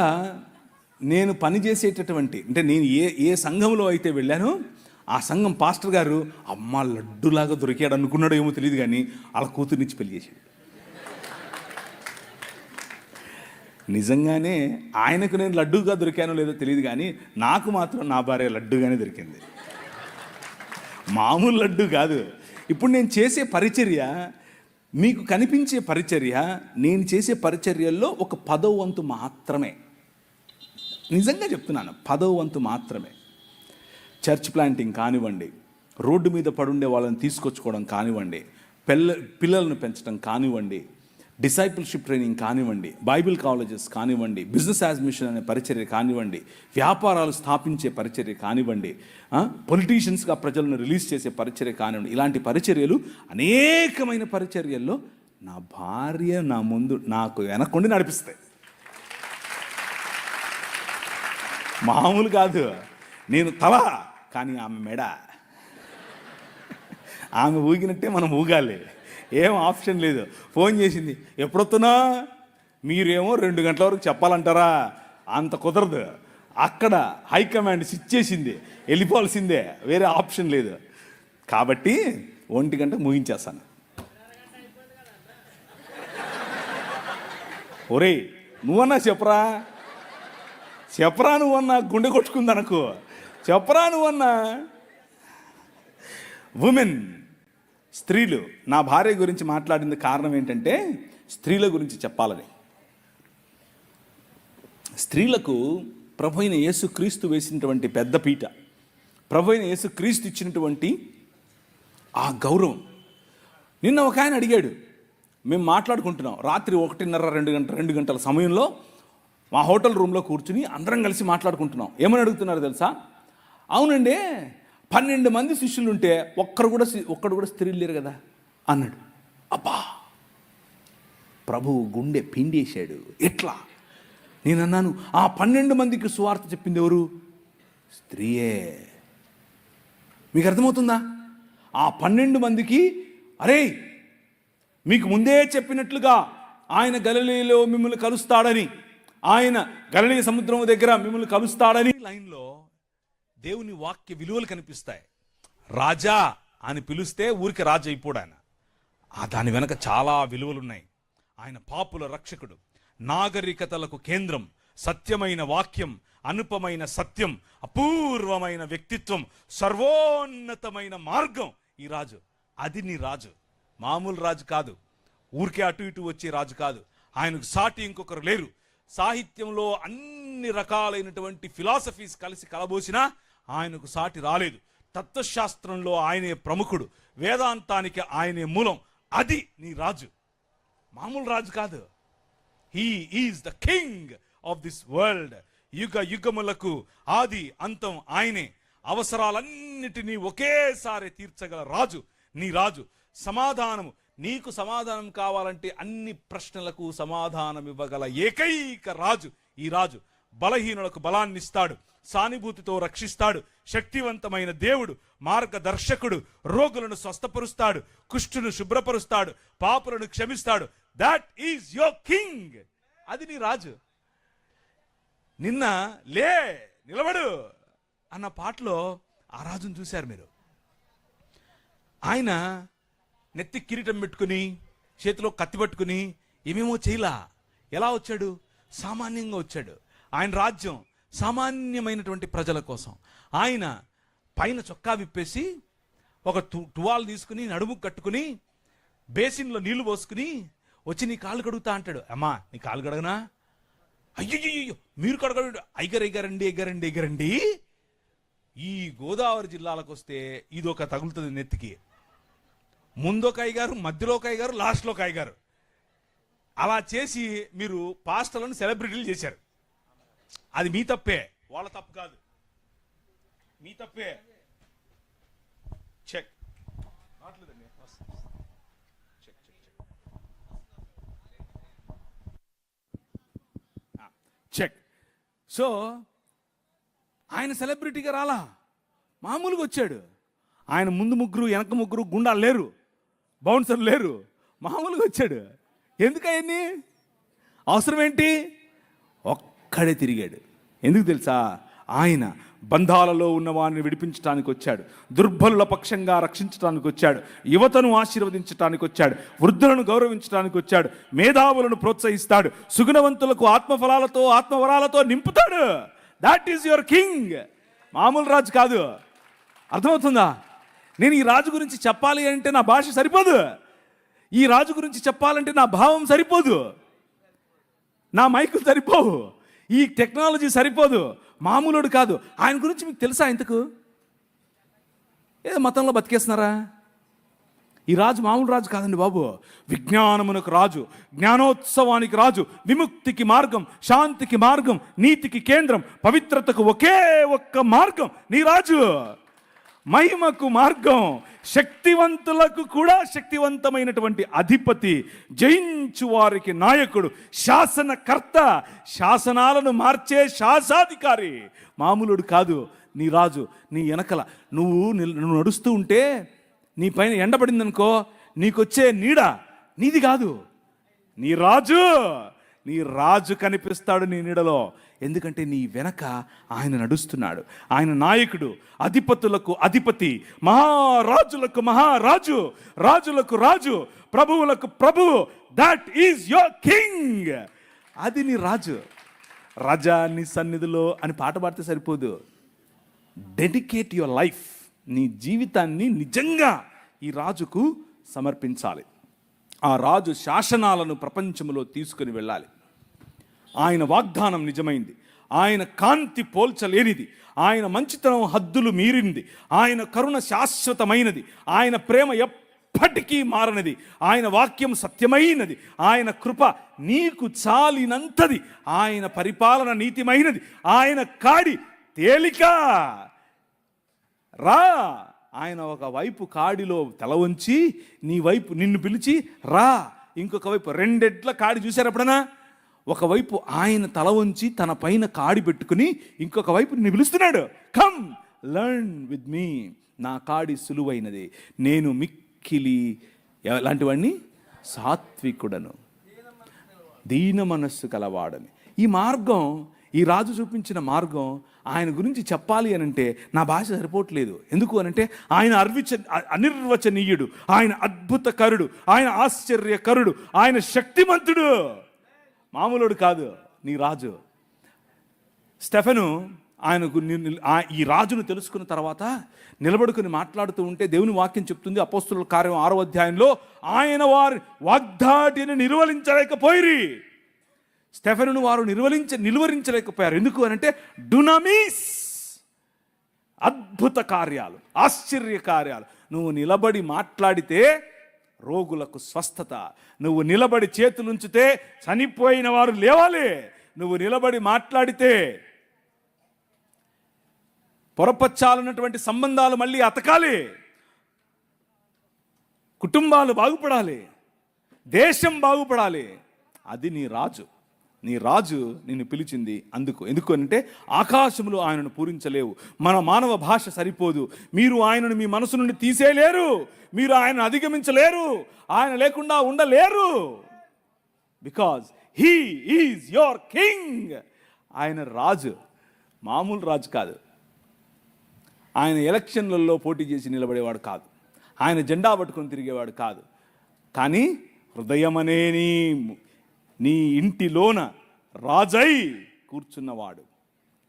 నేను పనిచేసేటటువంటి అంటే నేను ఏ సంఘంలో అయితే వెళ్ళానో ఆ సంఘం పాస్టర్ గారు అమ్మ లడ్డులాగా దొరికాడు అనుకున్నాడో ఏమో తెలియదు, కానీ వాళ్ళ కూతురునిచ్చి పెళ్లి చేశాడు. నిజంగానే ఆయనకు నేను లడ్డూగా దొరికానో లేదో తెలియదు, కానీ నాకు మాత్రం నా భార్య లడ్డుగానే దొరికింది. మామూలు లడ్డు కాదు. ఇప్పుడు నేను చేసే పరిచర్య, మీకు కనిపించే పరిచర్య, నేను చేసే పరిచర్యల్లో ఒక 10వ వంతు మాత్రమే. నిజంగా చెప్తున్నాను, 10వ వంతు మాత్రమే. చర్చ్ ప్లాంటింగ్ కానివ్వండి, రోడ్డు మీద పడుండే వాళ్ళని తీసుకొచ్చుకోవడం కానివ్వండి, పిల్లలను పెంచడం కానివ్వండి, డిసైపుల్షిప్ ట్రైనింగ్ కానివ్వండి, బైబిల్ కాలేజెస్ కానివ్వండి, బిజినెస్ యాడ్మిషన్ అనే పరిచర్య కానివ్వండి, వ్యాపారాలు స్థాపించే పరిచర్య కానివ్వండి, పొలిటీషియన్స్గా ప్రజలను రిలీజ్ చేసే పరిచర్య కానివ్వండి, ఇలాంటి పరిచర్యలు అనేకమైన పరిచర్యల్లో నా భార్య నా ముందు నాకు వెనక్కుండి నడిపిస్తాయి. మామూలు కాదు. నేను తల, కానీ ఆమె మెడ. ఆమె ఊగినట్టే మనం ఊగాలి, ఏం ఆప్షన్ లేదు. ఫోన్ చేసింది, ఎప్పుడొస్తున్నా? మీరేమో 2 గంటల వరకు చెప్పాలంటారా? అంత కుదరదు. అక్కడ హైకమాండ్ స్విచ్ చేసింది, వెళ్ళిపోవాల్సిందే, వేరే ఆప్షన్ లేదు. కాబట్టి 1 గంటకు ముగించేస్తాను. ఒరేయ్ నువ్వన్నా చెప్పరా నువ్వన్నా, గుండె కొట్టుకుంది అనుకో, చెప్పరా నువ్వన్నా. ఉమెన్, స్త్రీలు. నా భార్య గురించి మాట్లాడింది కారణం ఏంటంటే స్త్రీల గురించి చెప్పాలని. స్త్రీలకు ప్రభు అయిన యేసుక్రీస్తు వేసినటువంటి పెద్ద పీట, ప్రభు అయిన యేసుక్రీస్తు ఇచ్చినటువంటి ఆ గౌరవం. నిన్న ఒక ఆయన అడిగాడు, మేము మాట్లాడుకుంటున్నాం రాత్రి 1:30 2 గంటల సమయంలో మా హోటల్ రూమ్లో కూర్చుని అందరం కలిసి మాట్లాడుకుంటున్నాం. ఏమని అడుగుతున్నారు తెలుసా? అవునండి, 12 మంది శిష్యులు ఉంటే ఒక్కడు కూడా స్త్రీలు లేరు కదా అన్నాడు. అబ్బా, ప్రభువు గుండె పిండేశాడు. ఎట్లా? నేను అన్నాను, ఆ 12 మందికి సువార్త చెప్పింది ఎవరు? స్త్రీయే. మీకు అర్థమవుతుందా? ఆ 12 మందికి, అరే మీకు ముందే చెప్పినట్లుగా ఆయన గలిలయలో మిమ్మల్ని కలుస్తాడని, ఆయన గలిలయ సముద్రం దగ్గర మిమ్మల్ని కలుస్తాడని లైన్లో దేవుని వాక్య విలువలు కనిపిస్తాయి. రాజా అని పిలిస్తే ఊరికి రాజు అయిపోడు ఆయన. దాని వెనక చాలా విలువలు ఉన్నాయి. ఆయన పాపుల రక్షకుడు, నాగరికతలకు కేంద్రం, సత్యమైన వాక్యం, అనుపమైన సత్యం, అపూర్వమైన వ్యక్తిత్వం, సర్వోన్నతమైన మార్గం ఈ రాజు. అది నీ రాజు. మామూలు రాజు కాదు, ఊరికే అటు ఇటు వచ్చే రాజు కాదు. ఆయనకు సాటి ఇంకొకరు లేరు. సాహిత్యంలో అన్ని రకాలైనటువంటి ఫిలాసఫీస్ కలిసి కలబోసినా ఆయనకు సాటి రాలేదు. తత్వశాస్త్రంలో ఆయనే ప్రముఖుడు, వేదాంతానికి ఆయనే మూలం. అది నీ రాజు. మామూలు రాజు కాదు. He is the king of this world. యుగ యుగములకు ఆది అంతం ఆయనే. అవసరాలన్నిటినీ ఒకేసారి తీర్చగల రాజు నీ రాజు. సమాధానము, నీకు సమాధానం కావాలంటే అన్ని ప్రశ్నలకు సమాధానం ఇవ్వగల ఏకైక రాజు ఈ రాజు. బలహీనులకు బలాన్ని ఇస్తాడు, సానుభూతితో రక్షిస్తాడు, శక్తివంతమైన దేవుడు, మార్గదర్శకుడు, రోగులను స్వస్థపరుస్తాడు, కుష్ఠును శుభ్రపరుస్తాడు, పాపులను క్షమిస్తాడు. That is your king. అది నీ రాజు. నిన్న లే నిలబడు అన్న పాటలో ఆ రాజును చూశారు మీరు. ఆయన నెత్తి కిరీటం పెట్టుకుని, చేతిలో కత్తి పట్టుకుని ఏమేమో చేయలా. ఎలా వచ్చాడు? సామాన్యంగా వచ్చాడు. ఆయన రాజ్యం సామాన్యమైనటువంటి ప్రజల కోసం. ఆయన పైన చొక్కా విప్పేసి ఒక టువాల్ తీసుకుని నడుము కట్టుకుని బేసిన్లో నీళ్లు పోసుకుని వచ్చి నీ కాళ్ళు కడుగుతా అంటాడు. అమ్మా నీ కాళ్ళు కడగనా? అయ్యో మీరు కడగడు. ఎగరండి. ఈ గోదావరి జిల్లాలకు వస్తే ఇదొక తగులుతుంది నెత్తికి. ముందు ఒక అయ్యగారు, మధ్యలో ఒక అయ్యగారు, లాస్ట్లో ఒక అయ్యగారు. అలా చేసి మీరు పాస్టర్లను సెలబ్రిటీలు చేశారు. అది మీ తప్పే, వాళ్ళ తప్పు కాదు, మీ తప్పే. Check check. సో ఆయన సెలబ్రిటీగా రాలా, మామూలుగా వచ్చాడు. ఆయన ముందు ముగ్గురు, వెనక ముగ్గురు, గుండాలు లేరు, బౌన్సర్లు లేరు, మామూలుగా వచ్చాడు. ఎందుకు అవన్నీ అవసరం ఏంటి? ఒక్కడే తిరిగాడు. ఎందుకు తెలుసా? ఆయన బంధాలలో ఉన్న వారిని విడిపించడానికి వచ్చాడు, దుర్బలుల పక్షంగా రక్షించడానికి వచ్చాడు, యువతను ఆశీర్వదించడానికి వచ్చాడు, వృద్ధులను గౌరవించడానికి వచ్చాడు, మేధావులను ప్రోత్సహిస్తాడు, సుగుణవంతులకు ఆత్మఫలాలతో ఆత్మవరాలతో నింపుతాడు. That is your king. మామూలు రాజు కాదు. అర్థమవుతుందా? నేను ఈ రాజు గురించి చెప్పాలి అంటే నా భాష సరిపోదు, ఈ రాజు గురించి చెప్పాలంటే నా భావం సరిపోదు, నా మైకులు సరిపోవు, ఈ టెక్నాలజీ సరిపోదు. మామూలుడు కాదు. ఆయన గురించి మీకు తెలుసా? ఇంతకు ఏదో మతంలో బతికేస్తున్నారా? ఈ రాజు మామూలు రాజు కాదండి బాబు. విజ్ఞానమునకు రాజు, జ్ఞానోత్సవానికి రాజు, విముక్తికి మార్గం, శాంతికి మార్గం, నీతికి కేంద్రం, పవిత్రతకు ఒకే ఒక్క మార్గం నీ రాజు. మహిమకు మార్గం, శక్తివంతులకు కూడా శక్తివంతమైనటువంటి అధిపతి, జయించు వారికి నాయకుడు, శాసనకర్త, శాసనాలను మార్చే శాసాధికారి. మామూలుడు కాదు నీ రాజు. నీ వెనకల నువ్వు నడుస్తూ ఉంటే నీ పైన ఎండబడిందనుకో, నీకొచ్చే నీడ నీది కాదు, నీ రాజు. నీ రాజు కనిపిస్తాడు నీ నీడలో. ఎందుకంటే నీ వెనక ఆయన నడుస్తున్నాడు. ఆయన నాయకుడు, అధిపతులకు అధిపతి, మహారాజులకు మహారాజు, రాజులకు రాజు, ప్రభువులకు ప్రభువు. That is your king. అది నీ రాజు. రాజా నీ సన్నిధిలో అని పాట పాడితే సరిపోదు. Dedicate your life. నీ జీవితాన్ని నిజంగా ఈ రాజుకు సమర్పించాలి. ఆ రాజు శాసనాలను ప్రపంచంలో తీసుకుని వెళ్ళాలి. ఆయన వాగ్దానం నిజమైంది, ఆయన కాంతి పోల్చలేనిది, ఆయన మంచితనం హద్దులు మీరింది, ఆయన కరుణ శాశ్వతమైనది, ఆయన ప్రేమ ఎప్పటికీ మారనిది, ఆయన వాక్యం సత్యమైనది, ఆయన కృప నీకు చాలినంతది, ఆయన పరిపాలన నీతిమైనది, ఆయన కాడి తేలిక. రా. ఆయన ఒక వైపు కాడిలో తల వంచి నీ వైపు నిన్ను పిలిచి రా. ఇంకొక వైపు రెండెట్ల కాడి చూశారు ఎప్పుడన్నా? ఒకవైపు ఆయన తల వంచి తన పైన కాడి పెట్టుకుని ఇంకొక వైపు నిన్ను పిలుస్తున్నాడు. Come learn with me. నా కాడి సులువైనది, నేను మిక్కిలి ఎలాంటివాడిని? సాత్వికుడను, దీన మనస్సు కలవాడని. ఈ మార్గం, ఈ రాజు చూపించిన మార్గం, ఆయన గురించి చెప్పాలి అని అంటే నా భాష సరిపోవట్లేదు. ఎందుకు అనంటే ఆయన అనిర్వచనీయుడు, ఆయన అద్భుతకరుడు, ఆయన ఆశ్చర్యకరుడు, ఆయన శక్తిమంతుడు. మామూలుడు కాదు నీ రాజు. స్టెఫెను ఆయనకు ఈ రాజును తెలుసుకున్న తర్వాత నిలబడుకుని మాట్లాడుతూ ఉంటే దేవుని వాక్యం చెప్తుంది, అపోస్తుల కార్యం 6వ అధ్యాయంలో, ఆయన వారి వాగ్దాటిని నిర్వహించలేకపోయిరి. స్టెఫెనును వారు నిలువరించలేకపోయారు. ఎందుకు అనంటే డునామిస్, అద్భుత కార్యాలు, ఆశ్చర్య కార్యాలు. నువ్వు నిలబడి మాట్లాడితే రోగులకు స్వస్థత, నువ్వు నిలబడి చేతులుంచితే చనిపోయిన వారు లేవాలి, నువ్వు నిలబడి మాట్లాడితే పొరపచ్చాలన్నటువంటి సంబంధాలు మళ్ళీ అతకాలి, కుటుంబాలు బాగుపడాలి, దేశం బాగుపడాలి. అది నీ రాజు. నీ రాజు నిన్ను పిలిచింది అందుకు. ఎందుకు అంటే ఆకాశములో ఆయనను పూరించలేవు, మన మానవ భాష సరిపోదు, మీరు ఆయనను మీ మనసు నుండి తీసేయలేరు, మీరు ఆయనను అధిగమించలేరు, ఆయన లేకుండా ఉండలేరు. Because he is your king. ఆయన రాజు, మామూలు రాజు కాదు. ఆయన ఎలక్షన్లలో పోటీ చేసి నిలబడేవాడు కాదు, ఆయన జెండా పట్టుకొని తిరిగేవాడు కాదు. కానీ హృదయమనే నీ ఇంటిలోన రాజై కూర్చున్నవాడు,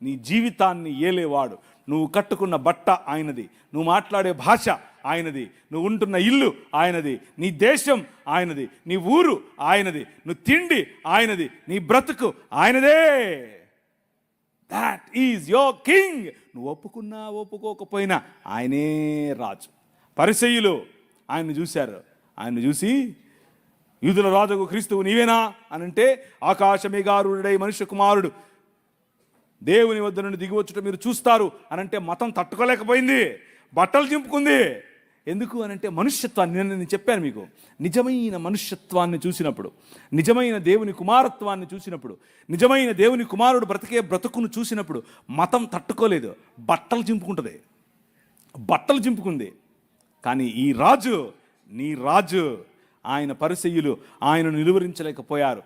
నీ జీవితాన్ని ఏలేవాడు. నువ్వు కట్టుకున్న బట్ట ఆయనది, నువ్వు మాట్లాడే భాష ఆయనది, నువ్వు ఉంటున్న ఇల్లు ఆయనది, నీ దేశం ఆయనది, నీ ఊరు ఆయనది, నువ్వు తిండి ఆయనది, నీ బ్రతుకు ఆయనదే. That is your king. నువ్వు ఒప్పుకున్నా ఒప్పుకోకపోయినా ఆయనే రాజు. పరిసయ్యులు ఆయన్ని చూశారు. ఆయన్ని చూసి, యూదుల రాజుకు క్రీస్తువు నీవేనా అని అంటే, ఆకాశమేఘారూఢుడై మనుష్య కుమారుడు దేవుని వద్ద నుండి దిగివచ్చుట మీరు చూస్తారు అని అంటే మతం తట్టుకోలేకపోయింది, బట్టలు చింపుకుంది. ఎందుకు అనంటే మనుష్యత్వాన్ని, నేను చెప్పాను మీకు, నిజమైన మనుష్యత్వాన్ని చూసినప్పుడు, నిజమైన దేవుని కుమారత్వాన్ని చూసినప్పుడు, నిజమైన దేవుని కుమారుడు బ్రతికే బ్రతుకును చూసినప్పుడు మతం తట్టుకోలేదు, బట్టలు చింపుకుంది. కానీ ఈ రాజు, నీ రాజు, ఆయన పరిసయ్యులు ఆయనను నిలువరించలేకపోయారు.